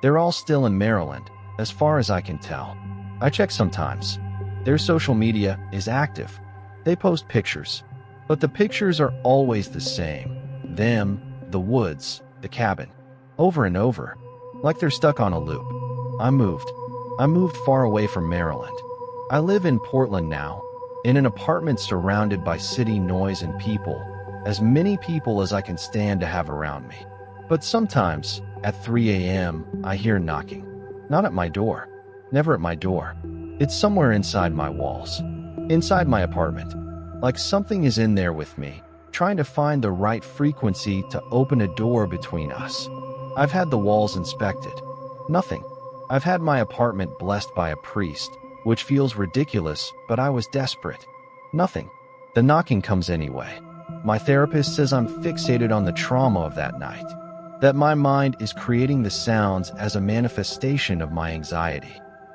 They're all still in Maryland, as far as I can tell. I check sometimes. Their social media is active. They post pictures. But the pictures are always the same. Them, the woods, the cabin. Over and over. Like they're stuck on a loop. I moved. I moved far away from Maryland. I live in Portland now, in an apartment surrounded by city noise and people, as many people as I can stand to have around me. But sometimes, at 3 a.m., I hear knocking. Not at my door. Never at my door. It's somewhere inside my walls. Inside my apartment. Like something is in there with me, trying to find the right frequency to open a door between us. I've had the walls inspected. Nothing. I've had my apartment blessed by a priest, which feels ridiculous, but I was desperate. Nothing. The knocking comes anyway. My therapist says I'm fixated on the trauma of that night. That my mind is creating the sounds as a manifestation of my anxiety.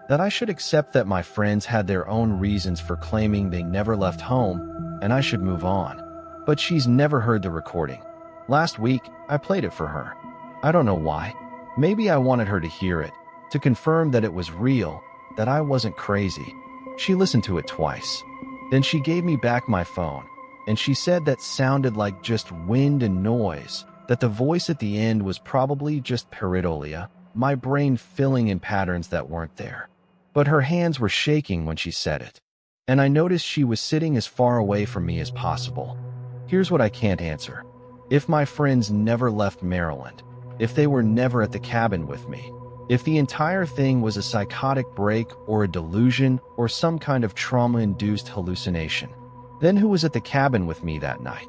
That I should accept that my friends had their own reasons for claiming they never left home, and I should move on. But she's never heard the recording. Last week, I played it for her. I don't know why. Maybe I wanted her to hear it, to confirm that it was real, that I wasn't crazy. She listened to it twice. Then she gave me back my phone, and she said that sounded like just wind and noise, that the voice at the end was probably just pareidolia, my brain filling in patterns that weren't there. But her hands were shaking when she said it. And I noticed she was sitting as far away from me as possible. Here's what I can't answer. If my friends never left Maryland, if they were never at the cabin with me, if the entire thing was a psychotic break or a delusion or some kind of trauma-induced hallucination, then who was at the cabin with me that night?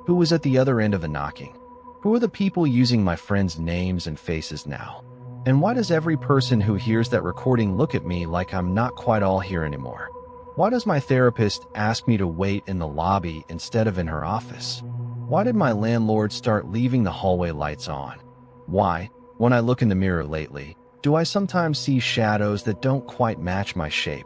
Who was at the other end of the knocking? Who are the people using my friends' names and faces now? And why does every person who hears that recording look at me like I'm not quite all here anymore? Why does my therapist ask me to wait in the lobby instead of in her office? Why did my landlord start leaving the hallway lights on? Why, when I look in the mirror lately, do I sometimes see shadows that don't quite match my shape?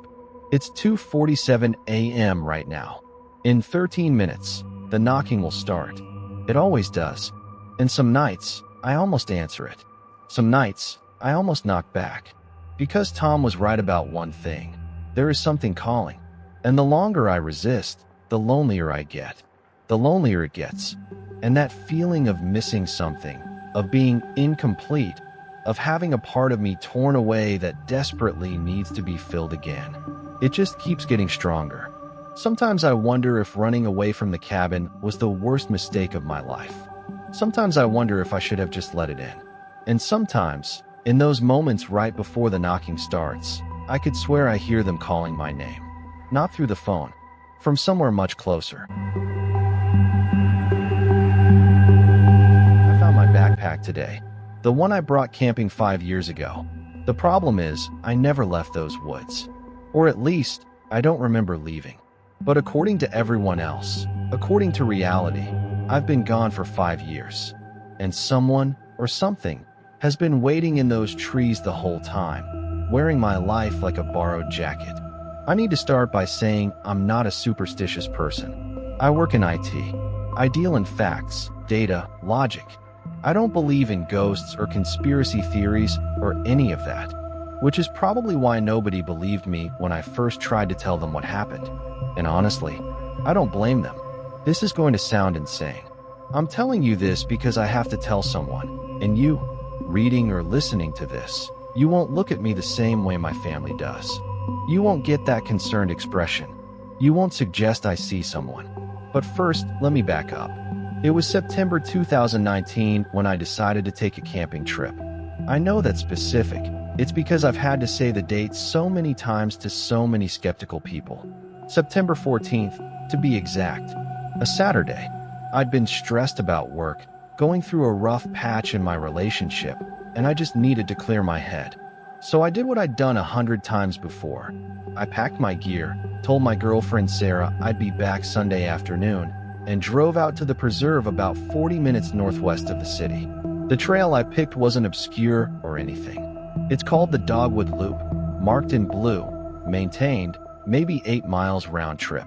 It's 2:47 a.m. right now. In 13 minutes, the knocking will start. It always does. And some nights, I almost answer it. Some nights, I almost knock back. Because Tom was right about one thing. There is something calling. And the longer I resist, the lonelier I get. The lonelier it gets. And that feeling of missing something, of being incomplete, of having a part of me torn away that desperately needs to be filled again. It just keeps getting stronger. Sometimes I wonder if running away from the cabin was the worst mistake of my life. Sometimes I wonder if I should have just let it in. And sometimes, in those moments right before the knocking starts, I could swear I hear them calling my name. Not through the phone, from somewhere much closer. I found my backpack today, the one I brought camping 5 years ago. The problem is, I never left those woods. Or at least, I don't remember leaving. But according to everyone else, according to reality, I've been gone for 5 years. And someone, or something, has been waiting in those trees the whole time, wearing my life like a borrowed jacket. I need to start by saying I'm not a superstitious person. I work in IT. I deal in facts, data, logic. I don't believe in ghosts or conspiracy theories or any of that, which is probably why nobody believed me when I first tried to tell them what happened. And honestly, I don't blame them. This is going to sound insane. I'm telling you this because I have to tell someone, and you, reading or listening to this, you won't look at me the same way my family does. You won't get that concerned expression. You won't suggest I see someone. But first, let me back up. It was September 2019 when I decided to take a camping trip. I know that's specific. It's because I've had to say the date so many times to so many skeptical people. September 14th, to be exact. A Saturday. I'd been stressed about work, going through a rough patch in my relationship, and I just needed to clear my head. So I did what I'd done 100 times before. I packed my gear, told my girlfriend Sarah I'd be back Sunday afternoon, and drove out to the preserve about 40 minutes northwest of the city. The trail I picked wasn't obscure or anything. It's called the Dogwood Loop, marked in blue, maintained, maybe 8 miles round trip.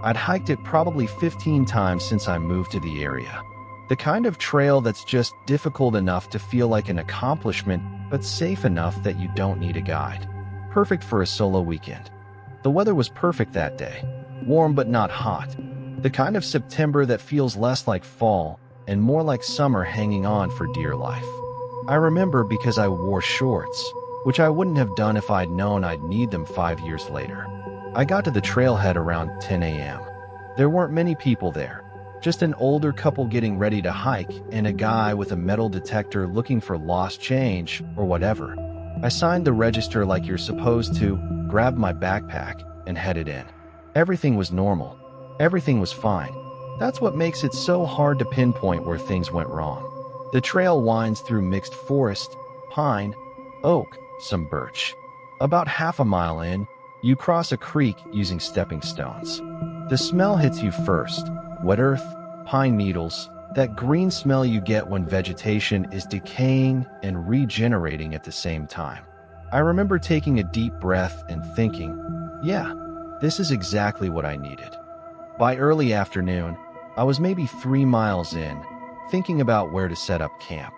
I'd hiked it probably 15 times since I moved to the area. The kind of trail that's just difficult enough to feel like an accomplishment, but safe enough that you don't need a guide. Perfect for a solo weekend. The weather was perfect that day, warm but not hot. The kind of September that feels less like fall and more like summer hanging on for dear life. I remember because I wore shorts, which I wouldn't have done if I'd known I'd need them 5 years later. I got to the trailhead around 10 a.m. There weren't many people there, just an older couple getting ready to hike and a guy with a metal detector looking for lost change or whatever. I signed the register like you're supposed to, grabbed my backpack, and headed in. Everything was normal. Everything was fine. That's what makes it so hard to pinpoint where things went wrong. The trail winds through mixed forest, pine, oak, some birch. About half a mile in, you cross a creek using stepping stones. The smell hits you first. Wet earth, pine needles, that green smell you get when vegetation is decaying and regenerating at the same time. I remember taking a deep breath and thinking, yeah, this is exactly what I needed. By early afternoon, I was maybe 3 miles in, thinking about where to set up camp.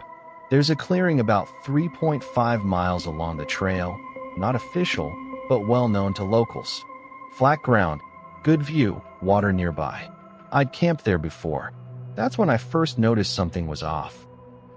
There's a clearing about 3.5 miles along the trail, not official, but well known to locals. Flat ground, good view, water nearby. I'd camped there before. That's when I first noticed something was off.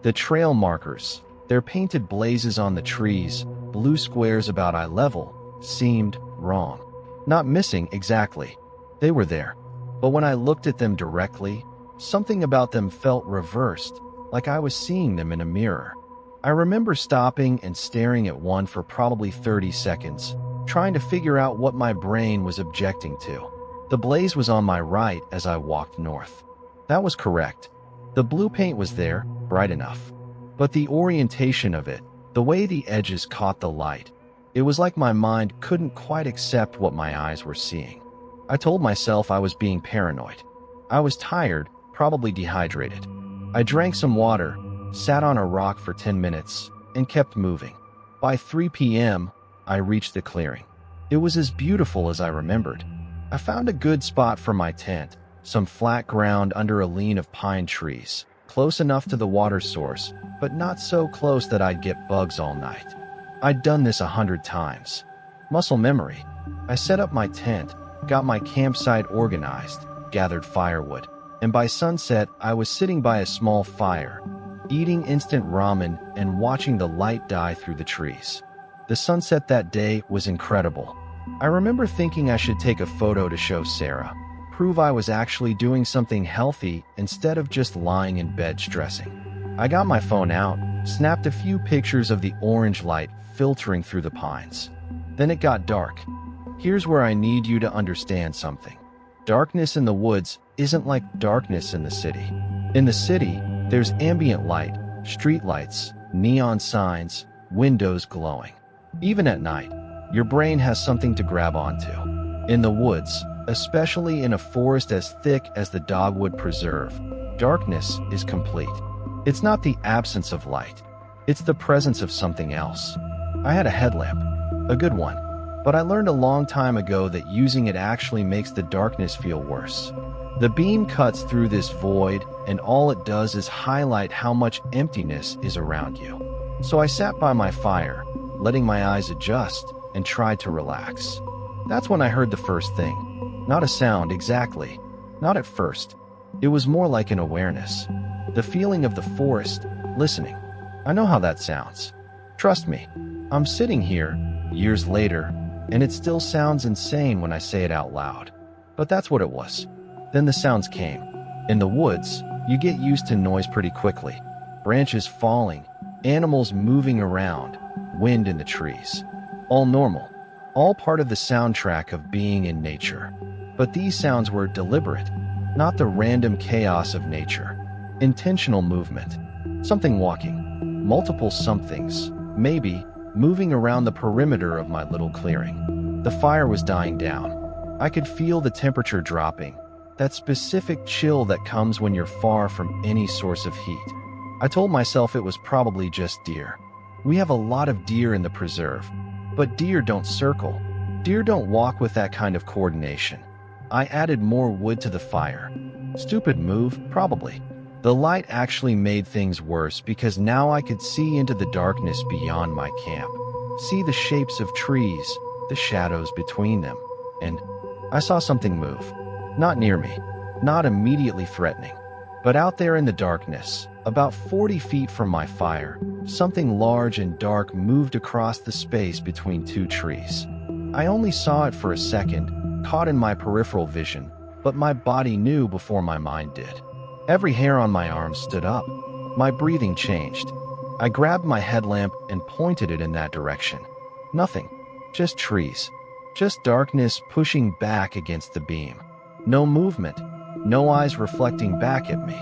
The trail markers, their painted blazes on the trees, blue squares about eye level, seemed wrong. Not missing exactly. They were there. But when I looked at them directly, something about them felt reversed, like I was seeing them in a mirror. I remember stopping and staring at one for probably 30 seconds, trying to figure out what my brain was objecting to. The blaze was on my right as I walked north. That was correct. The blue paint was there, bright enough. But the orientation of it, the way the edges caught the light, it was like my mind couldn't quite accept what my eyes were seeing. I told myself I was being paranoid. I was tired, probably dehydrated. I drank some water, sat on a rock for 10 minutes, and kept moving. By 3 p.m., I reached the clearing. It was as beautiful as I remembered. I found a good spot for my tent, some flat ground under a lean of pine trees, close enough to the water source, but not so close that I'd get bugs all night. I'd done this 100 times. Muscle memory. I set up my tent, got my campsite organized, gathered firewood, and by sunset I was sitting by a small fire, eating instant ramen and watching the light die through the trees. The sunset that day was incredible. I remember thinking I should take a photo to show Sarah, prove I was actually doing something healthy instead of just lying in bed stressing. I got my phone out, snapped a few pictures of the orange light filtering through the pines. Then it got dark. Here's where I need you to understand something. Darkness in the woods isn't like darkness in the city. In the city, there's ambient light, street lights, neon signs, windows glowing. Even at night, your brain has something to grab onto. In the woods, especially in a forest as thick as the Dogwood Preserve, darkness is complete. It's not the absence of light. It's the presence of something else. I had a headlamp, a good one, but I learned a long time ago that using it actually makes the darkness feel worse. The beam cuts through this void, and all it does is highlight how much emptiness is around you. So I sat by my fire, letting my eyes adjust, and tried to relax. That's when I heard the first thing. Not a sound exactly. Not at first. It was more like an awareness. The feeling of the forest, listening. I know how that sounds. Trust me. I'm sitting here, years later, and it still sounds insane when I say it out loud. But that's what it was. Then the sounds came. In the woods, you get used to noise pretty quickly. Branches falling, animals moving around, wind in the trees. All normal. All part of the soundtrack of being in nature. But these sounds were deliberate, not the random chaos of nature. Intentional movement. Something walking. Multiple somethings. Maybe moving around the perimeter of my little clearing. The fire was dying down. I could feel the temperature dropping. That specific chill that comes when you're far from any source of heat. I told myself it was probably just deer. We have a lot of deer in the preserve. But deer don't circle. Deer don't walk with that kind of coordination. I added more wood to the fire. Stupid move, probably. The light actually made things worse because now I could see into the darkness beyond my camp. See the shapes of trees, the shadows between them. And I saw something move. Not near me, not immediately threatening. But out there in the darkness, about 40 feet from my fire, something large and dark moved across the space between two trees. I only saw it for a second, caught in my peripheral vision, but my body knew before my mind did. Every hair on my arm stood up. My breathing changed. I grabbed my headlamp and pointed it in that direction. Nothing. Just trees. Just darkness pushing back against the beam. No movement. No eyes reflecting back at me.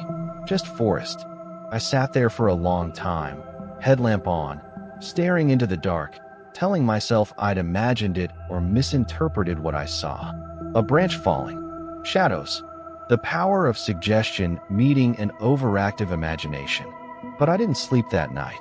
Just forest. I sat there for a long time, headlamp on, staring into the dark, telling myself I'd imagined it or misinterpreted what I saw. A branch falling. Shadows. The power of suggestion meeting an overactive imagination. But I didn't sleep that night.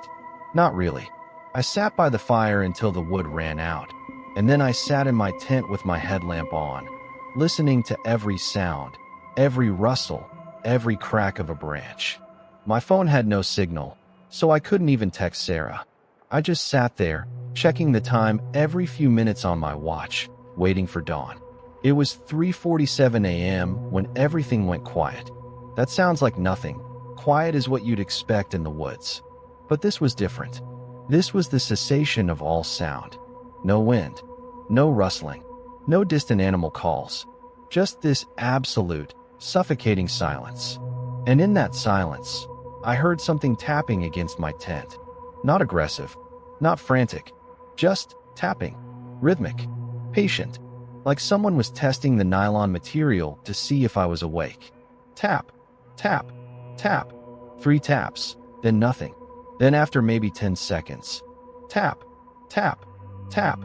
Not really. I sat by the fire until the wood ran out, and then I sat in my tent with my headlamp on, listening to every sound, every rustle, every crack of a branch. My phone had no signal, so I couldn't even text Sarah. I just sat there, checking the time every few minutes on my watch, waiting for dawn. It was 3:47 a.m. when everything went quiet. That sounds like nothing. Quiet is what you'd expect in the woods. But this was different. This was the cessation of all sound. No wind, no rustling, no distant animal calls. Just this absolute, suffocating silence. And in that silence, I heard something tapping against my tent. Not aggressive, not frantic, just tapping. Rhythmic, patient, like someone was testing the nylon material to see if I was awake. Tap, tap, tap. 3 taps, then nothing. Then after maybe 10 seconds, tap, tap, tap.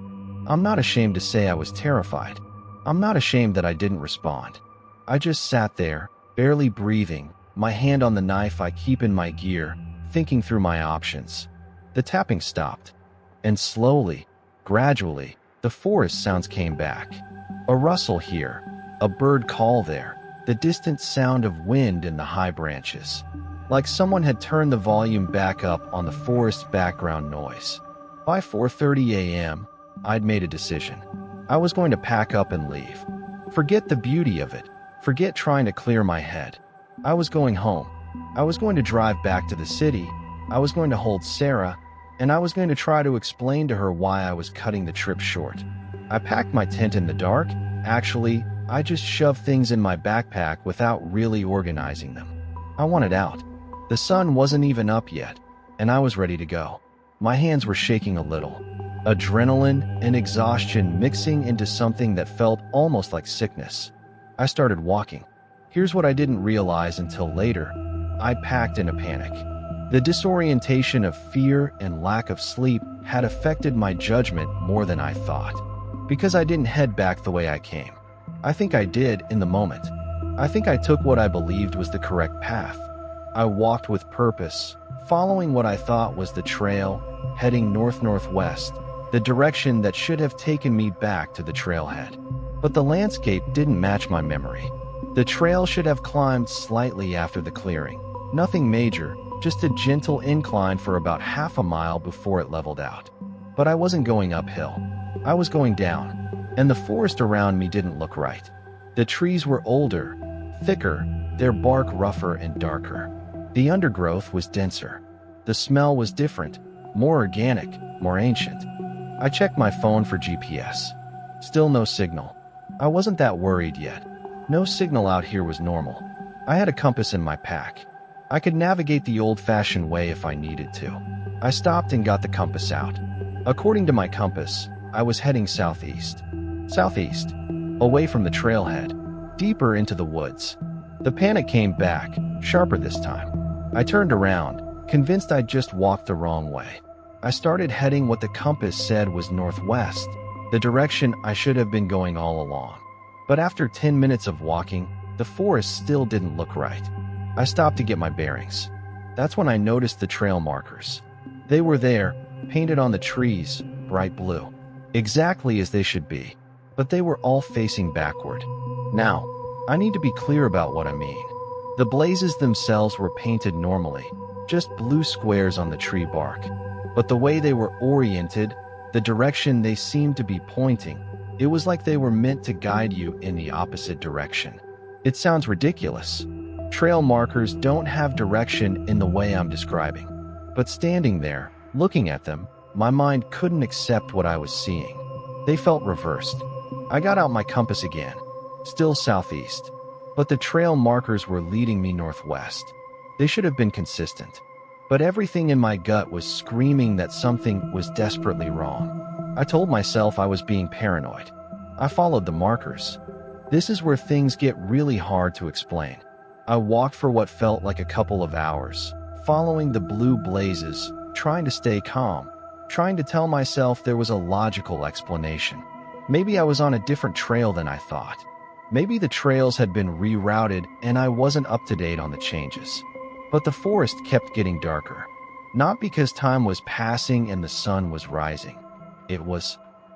I'm not ashamed to say I was terrified. I'm not ashamed that I didn't respond. I just sat there, barely breathing, my hand on the knife I keep in my gear, thinking through my options. The tapping stopped. And slowly, gradually, the forest sounds came back. A rustle here, a bird call there, the distant sound of wind in the high branches. Like someone had turned the volume back up on the forest's background noise. By 4:30 a.m., I'd made a decision. I was going to pack up and leave. Forget the beauty of it. Forget trying to clear my head. I was going home. I was going to drive back to the city. I was going to hold Sarah, and I was going to try to explain to her why I was cutting the trip short. I packed my tent in the dark, actually, I just shoved things in my backpack without really organizing them. I wanted out. The sun wasn't even up yet, and I was ready to go. My hands were shaking a little. Adrenaline and exhaustion mixing into something that felt almost like sickness. I started walking. Here's what I didn't realize until later. I packed in a panic. The disorientation of fear and lack of sleep had affected my judgment more than I thought. Because I didn't head back the way I came. I think I did in the moment. I think I took what I believed was the correct path. I walked with purpose, following what I thought was the trail, heading north-northwest, the direction that should have taken me back to the trailhead. But the landscape didn't match my memory. The trail should have climbed slightly after the clearing. Nothing major, just a gentle incline for about half a mile before it leveled out. But I wasn't going uphill. I was going down, and the forest around me didn't look right. The trees were older, thicker, their bark rougher and darker. The undergrowth was denser. The smell was different, more organic, more ancient. I checked my phone for GPS. Still no signal. I wasn't that worried yet. No signal out here was normal. I had a compass in my pack. I could navigate the old-fashioned way if I needed to. I stopped and got the compass out. According to my compass, I was heading southeast. Southeast, away from the trailhead, deeper into the woods. The panic came back, sharper this time. I turned around, convinced I'd just walked the wrong way. I started heading what the compass said was northwest, the direction I should have been going all along. But after 10 minutes of walking, the forest still didn't look right. I stopped to get my bearings. That's when I noticed the trail markers. They were there, painted on the trees, bright blue. Exactly as they should be. But they were all facing backward. Now, I need to be clear about what I mean. The blazes themselves were painted normally, just blue squares on the tree bark. But the way they were oriented, the direction they seemed to be pointing, it was like they were meant to guide you in the opposite direction. It sounds ridiculous. Trail markers don't have direction in the way I'm describing. But standing there, looking at them, my mind couldn't accept what I was seeing. They felt reversed. I got out my compass again, still southeast. But the trail markers were leading me northwest. They should have been consistent. But everything in my gut was screaming that something was desperately wrong. I told myself I was being paranoid. I followed the markers. This is where things get really hard to explain. I walked for what felt like a couple of hours, following the blue blazes, trying to stay calm, trying to tell myself there was a logical explanation. Maybe I was on a different trail than I thought. Maybe the trails had been rerouted and I wasn't up to date on the changes. But the forest kept getting darker. Not because time was passing and the sun was rising.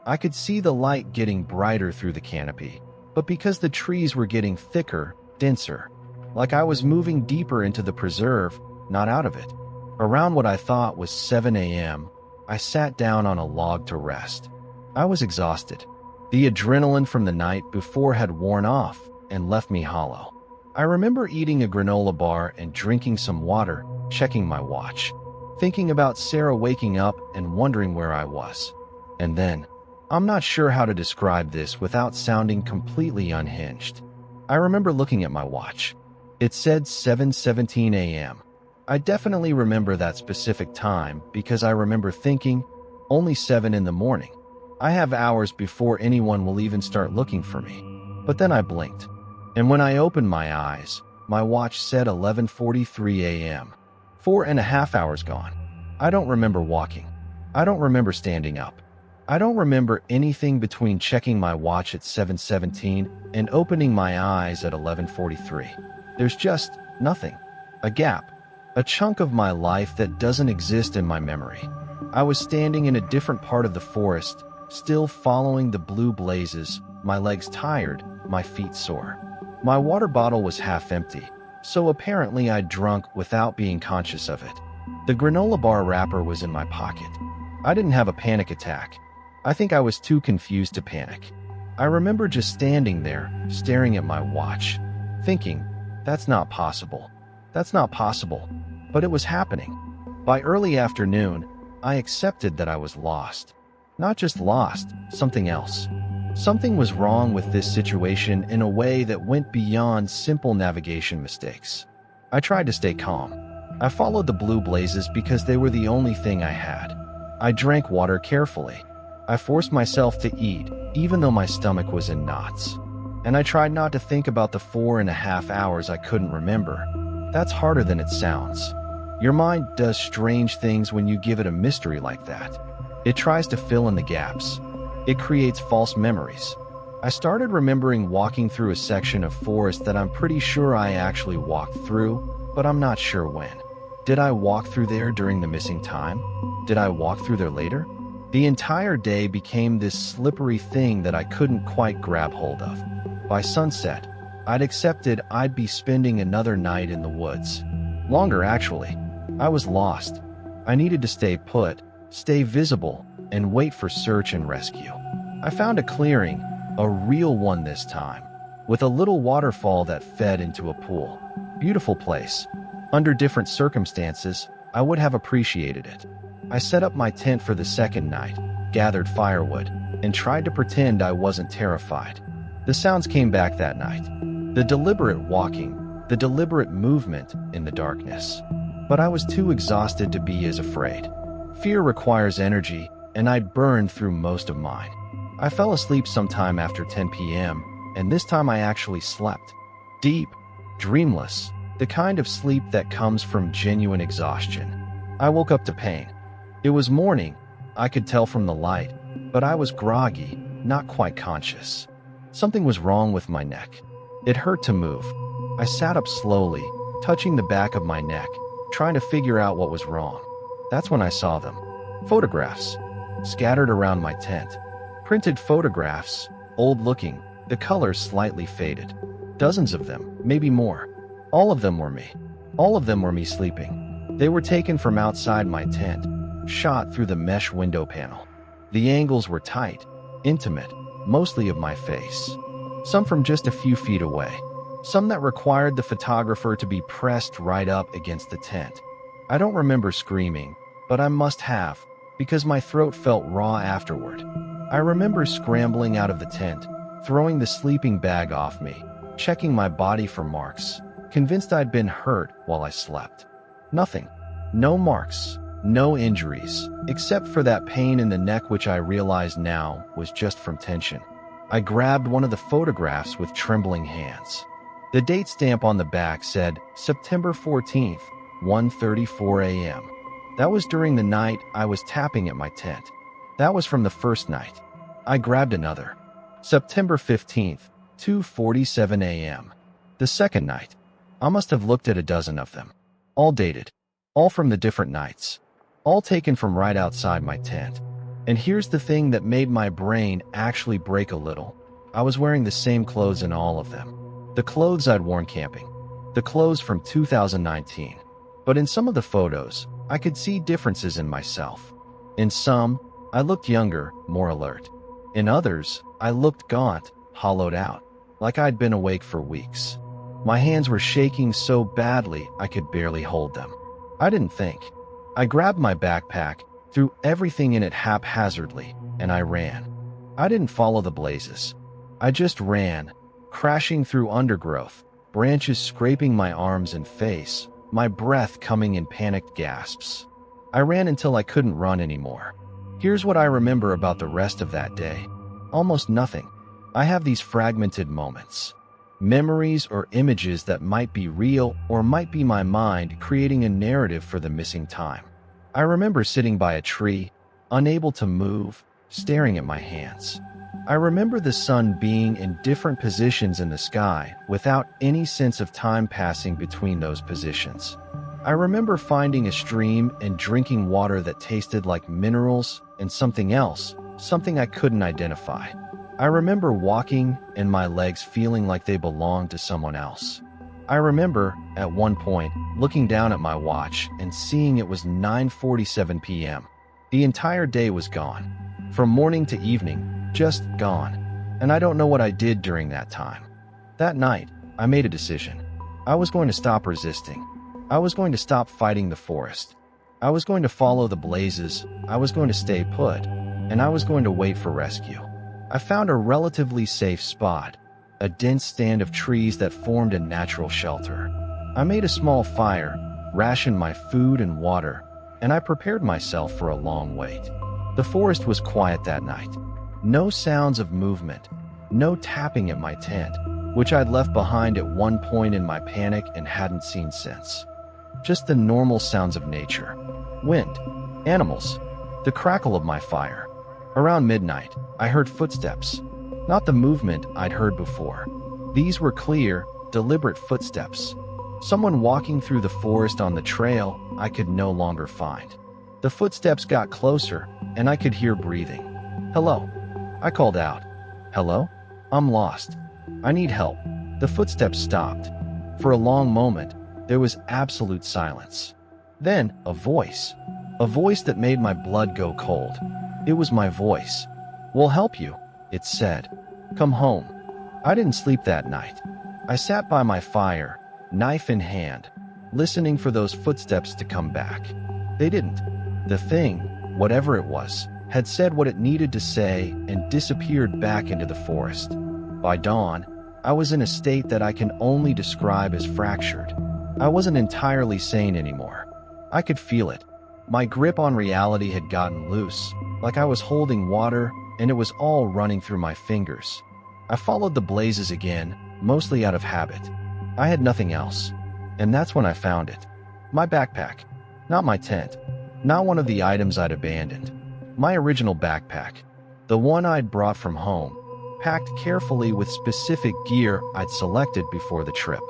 I could see the light getting brighter through the canopy, but because the trees were getting thicker, denser. Like I was moving deeper into the preserve, not out of it. Around what I thought was 7 a.m., I sat down on a log to rest. I was exhausted. The adrenaline from the night before had worn off and left me hollow. I remember eating a granola bar and drinking some water, checking my watch, thinking about Sarah waking up and wondering where I was. And then, I'm not sure how to describe this without sounding completely unhinged. I remember looking at my watch. It said 7:17 a.m. I definitely remember that specific time because I remember thinking, only 7 in the morning. I have hours before anyone will even start looking for me. But then I blinked. And when I opened my eyes, my watch said 11:43 a.m. 4.5 hours gone. I don't remember walking. I don't remember standing up. I don't remember anything between checking my watch at 7:17 and opening my eyes at 11:43. There's just nothing. A gap. A chunk of my life that doesn't exist in my memory. I was standing in a different part of the forest, still following the blue blazes, my legs tired, my feet sore. My water bottle was half empty, so apparently I'd drunk without being conscious of it. The granola bar wrapper was in my pocket. I didn't have a panic attack. I think I was too confused to panic. I remember just standing there, staring at my watch, thinking, that's not possible. That's not possible. But it was happening. By early afternoon, I accepted that I was lost. Not just lost, something else. Something was wrong with this situation in a way that went beyond simple navigation mistakes. I tried to stay calm. I followed the blue blazes because they were the only thing I had. I drank water carefully. I forced myself to eat, even though my stomach was in knots. And I tried not to think about the 4.5 hours I couldn't remember. That's harder than it sounds. Your mind does strange things when you give it a mystery like that. It tries to fill in the gaps. It creates false memories. I started remembering walking through a section of forest that I'm pretty sure I actually walked through, but I'm not sure when. Did I walk through there during the missing time? Did I walk through there later? The entire day became this slippery thing that I couldn't quite grab hold of. By sunset, I'd accepted I'd be spending another night in the woods. Longer, actually. I was lost. I needed to stay put, stay visible, and wait for search and rescue. I found a clearing, a real one this time, with a little waterfall that fed into a pool. Beautiful place. Under different circumstances, I would have appreciated it. I set up my tent for the second night, gathered firewood, and tried to pretend I wasn't terrified. The sounds came back that night. The deliberate walking, the deliberate movement in the darkness. But I was too exhausted to be as afraid. Fear requires energy, and I'd burned through most of mine. I fell asleep sometime after 10 p.m., and this time I actually slept. Deep, dreamless, the kind of sleep that comes from genuine exhaustion. I woke up to pain. It was morning, I could tell from the light, but I was groggy, not quite conscious. Something was wrong with my neck. It hurt to move. I sat up slowly, touching the back of my neck, trying to figure out what was wrong. That's when I saw them. Photographs, scattered around my tent. Printed photographs, old-looking, the colors slightly faded. Dozens of them, maybe more. All of them were me. All of them were me sleeping. They were taken from outside my tent, shot through the mesh window panel. The angles were tight, intimate, mostly of my face. Some from just a few feet away. Some that required the photographer to be pressed right up against the tent. I don't remember screaming, but I must have, because my throat felt raw afterward. I remember scrambling out of the tent, throwing the sleeping bag off me, checking my body for marks, convinced I'd been hurt while I slept. Nothing. No marks. No injuries, except for that pain in the neck which I realize now was just from tension. I grabbed one of the photographs with trembling hands. The date stamp on the back said September 14th, 1:34 a.m. That was during the night I was tapping at my tent. That was from the first night. I grabbed another. September 15th, 2:47 a.m. The second night. I must have looked at a dozen of them. All dated. All from the different nights. All taken from right outside my tent. And here's the thing that made my brain actually break a little. I was wearing the same clothes in all of them. The clothes I'd worn camping. The clothes from 2019. But in some of the photos, I could see differences in myself. In some, I looked younger, more alert. In others, I looked gaunt, hollowed out, like I'd been awake for weeks. My hands were shaking so badly I could barely hold them. I didn't think. I grabbed my backpack, threw everything in it haphazardly, and I ran. I didn't follow the blazes. I just ran, crashing through undergrowth, branches scraping my arms and face, my breath coming in panicked gasps. I ran until I couldn't run anymore. Here's what I remember about the rest of that day. Almost nothing. I have these fragmented moments. Memories or images that might be real or might be my mind creating a narrative for the missing time. I remember sitting by a tree, unable to move, staring at my hands. I remember the sun being in different positions in the sky without any sense of time passing between those positions. I remember finding a stream and drinking water that tasted like minerals and something else, something I couldn't identify. I remember walking and my legs feeling like they belonged to someone else. I remember, at one point, looking down at my watch and seeing it was 9:47 p.m. The entire day was gone. From morning to evening, just gone. And I don't know what I did during that time. That night, I made a decision. I was going to stop resisting. I was going to stop fighting the forest. I was going to follow the blazes. I was going to stay put. And I was going to wait for rescue. I found a relatively safe spot, a dense stand of trees that formed a natural shelter. I made a small fire, rationed my food and water, and I prepared myself for a long wait. The forest was quiet that night. No sounds of movement, no tapping at my tent, which I'd left behind at one point in my panic and hadn't seen since. Just the normal sounds of nature. Wind, animals, the crackle of my fire. Around midnight, I heard footsteps. Not the movement I'd heard before. These were clear, deliberate footsteps. Someone walking through the forest on the trail I could no longer find. The footsteps got closer, and I could hear breathing. "Hello," I called out. "Hello? I'm lost. I need help." The footsteps stopped. For a long moment, there was absolute silence. Then, a voice that made my blood go cold. It was my voice. "We'll help you," it said. "Come home." I didn't sleep that night. I sat by my fire, knife in hand, listening for those footsteps to come back. They didn't. The thing, whatever it was, had said what it needed to say and disappeared back into the forest. By dawn, I was in a state that I can only describe as fractured. I wasn't entirely sane anymore. I could feel it. My grip on reality had gotten loose, like I was holding water and it was all running through my fingers. I followed the blazes again, mostly out of habit. I had nothing else. And that's when I found it. My backpack. Not my tent. Not one of the items I'd abandoned. My original backpack. The one I'd brought from home, packed carefully with specific gear I'd selected before the trip.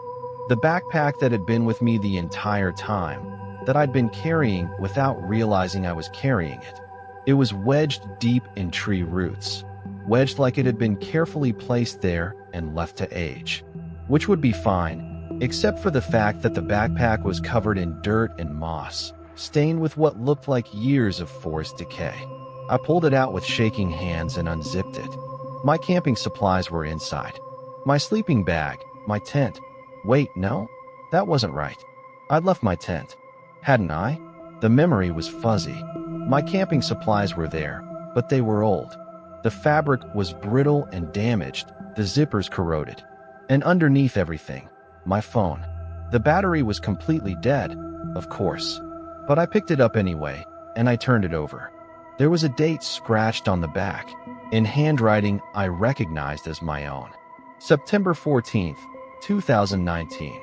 The backpack that had been with me the entire time, that I'd been carrying without realizing I was carrying it. It was wedged deep in tree roots, wedged like it had been carefully placed there and left to age. Which would be fine, except for the fact that the backpack was covered in dirt and moss, stained with what looked like years of forest decay. I pulled it out with shaking hands and unzipped it. My camping supplies were inside. My sleeping bag, my tent. Wait, no? That wasn't right. I'd left my tent. Hadn't I? The memory was fuzzy. My camping supplies were there, but they were old. The fabric was brittle and damaged, the zippers corroded. And underneath everything, my phone. The battery was completely dead, of course. But I picked it up anyway, and I turned it over. There was a date scratched on the back, in handwriting I recognized as my own. September 14th, 2019.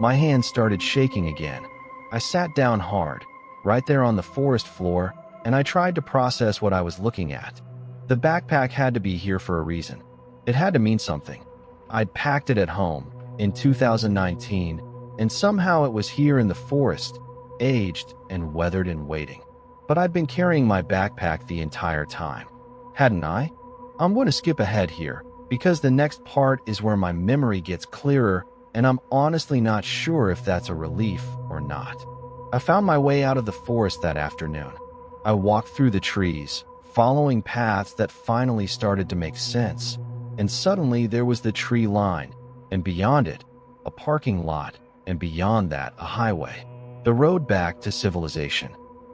My hands started shaking again. I sat down hard, right there on the forest floor, and I tried to process what I was looking at. The backpack had to be here for a reason. It had to mean something. I'd packed it at home, in 2019, and somehow it was here in the forest, aged and weathered and waiting. But I'd been carrying my backpack the entire time. Hadn't I? I'm going to skip ahead here, because the next part is where my memory gets clearer, and I'm honestly not sure if that's a relief or not. I found my way out of the forest that afternoon. I walked through the trees, following paths that finally started to make sense, and suddenly there was the tree line, and beyond it, a parking lot, and beyond that, a highway. The road back to civilization.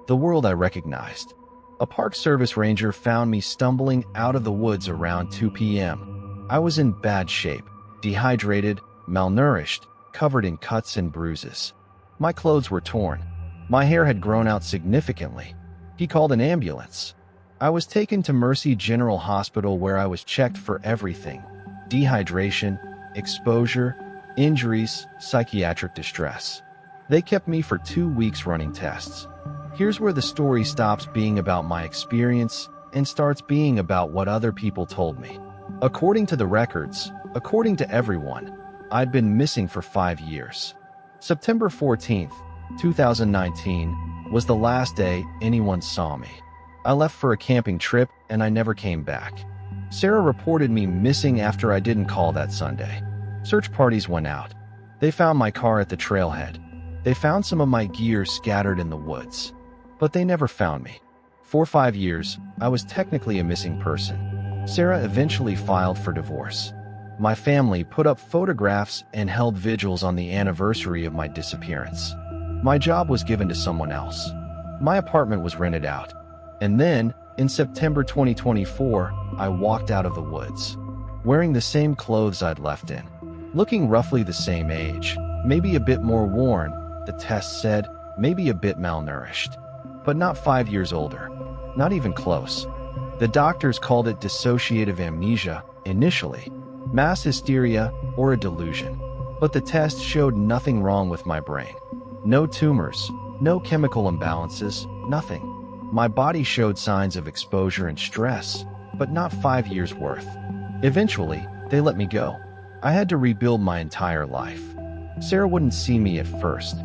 The world I recognized. A Park Service ranger found me stumbling out of the woods around 2 p.m. I was in bad shape, dehydrated, malnourished, covered in cuts and bruises. My clothes were torn. My hair had grown out significantly. He called an ambulance. I was taken to Mercy General Hospital where I was checked for everything: dehydration, exposure, injuries, psychiatric distress. They kept me for 2 weeks running tests. Here's where the story stops being about my experience and starts being about what other people told me. According to the records, according to everyone, I'd been missing for 5 years. September 14th, 2019 was the last day anyone saw me. I left for a camping trip and I never came back. Sarah reported me missing after I didn't call that Sunday. Search parties went out. They found my car at the trailhead. They found some of my gear scattered in the woods. But they never found me. For 5 years, I was technically a missing person. Sarah eventually filed for divorce. My family put up photographs and held vigils on the anniversary of my disappearance. My job was given to someone else. My apartment was rented out. And then, In September 2024, I walked out of the woods, wearing the same clothes I'd left in, looking roughly the same age, maybe a bit more worn, the test said, maybe a bit malnourished, but not 5 years older, not even close. The doctors called it dissociative amnesia initially, mass hysteria, or a delusion. But the test showed nothing wrong with my brain. No tumors, no chemical imbalances, nothing. My body showed signs of exposure and stress, but not 5 years worth. Eventually, they let me go. I had to rebuild my entire life. Sarah wouldn't see me at first.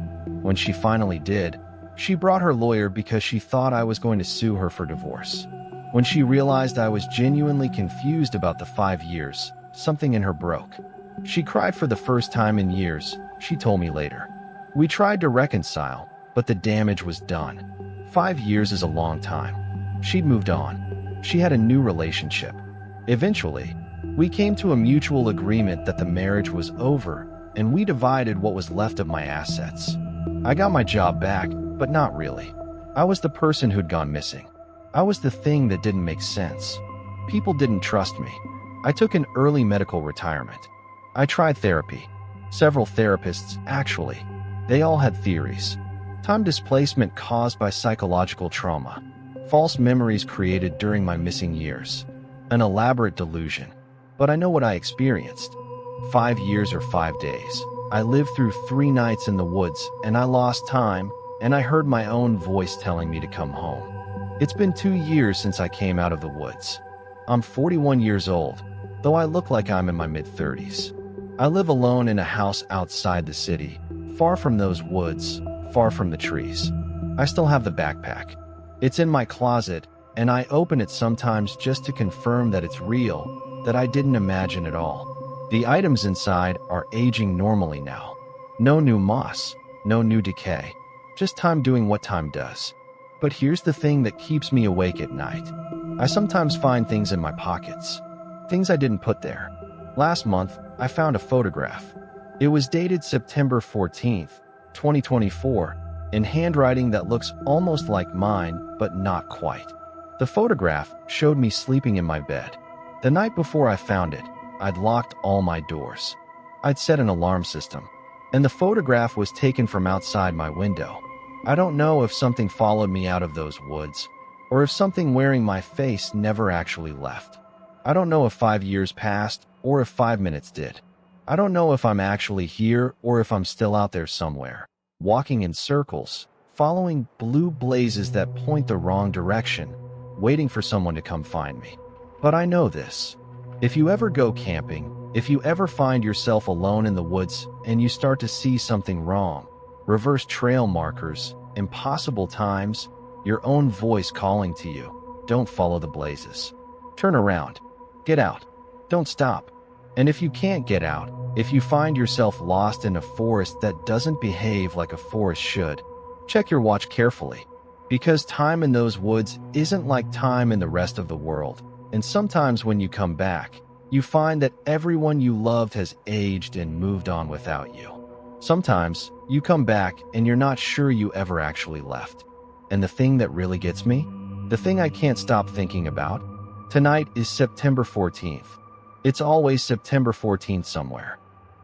When she finally did, she brought her lawyer because she thought I was going to sue her for divorce. When she realized I was genuinely confused about the 5 years, something in her broke. She cried for the first time in years, she told me later. We tried to reconcile, but the damage was done. 5 years is a long time. She'd moved on. She had a new relationship. Eventually, we came to a mutual agreement that the marriage was over, and we divided what was left of my assets. I got my job back, but not really. I was the person who'd gone missing. I was the thing that didn't make sense. People didn't trust me. I took an early medical retirement. I tried therapy. Several therapists, actually. They all had theories. Time displacement caused by psychological trauma. False memories created during my missing years. An elaborate delusion. But I know what I experienced. 5 years or 5 days. I lived through 3 nights in the woods, and I lost time, and I heard my own voice telling me to come home. It's been 2 years since I came out of the woods. I'm 41 years old, though I look like I'm in my mid-30s. I live alone in a house outside the city, far from those woods, far from the trees. I still have the backpack. It's in my closet, and I open it sometimes just to confirm that it's real, that I didn't imagine it all. The items inside are aging normally now. No new moss, no new decay, just time doing what time does. But here's the thing that keeps me awake at night. I sometimes find things in my pockets, things I didn't put there. Last month, I found a photograph. It was dated September 14th, 2024, in handwriting that looks almost like mine, but not quite. The photograph showed me sleeping in my bed. The night before I found it, I'd locked all my doors. I'd set an alarm system, and the photograph was taken from outside my window. I don't know if something followed me out of those woods, or if something wearing my face never actually left. I don't know if 5 years passed, or if 5 minutes did. I don't know if I'm actually here, or if I'm still out there somewhere, walking in circles, following blue blazes that point the wrong direction, waiting for someone to come find me. But I know this. If you ever go camping, if you ever find yourself alone in the woods and you start to see something wrong, reverse trail markers, impossible times, your own voice calling to you, don't follow the blazes. Turn around. Get out. Don't stop. And if you can't get out, if you find yourself lost in a forest that doesn't behave like a forest should, check your watch carefully. Because time in those woods isn't like time in the rest of the world. And sometimes when you come back, you find that everyone you loved has aged and moved on without you. Sometimes, you come back and you're not sure you ever actually left. And the thing that really gets me? The thing I can't stop thinking about? Tonight is September 14th. It's always September 14th somewhere.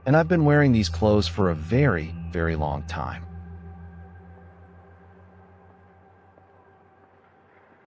And I've been wearing these clothes for a very, very long time.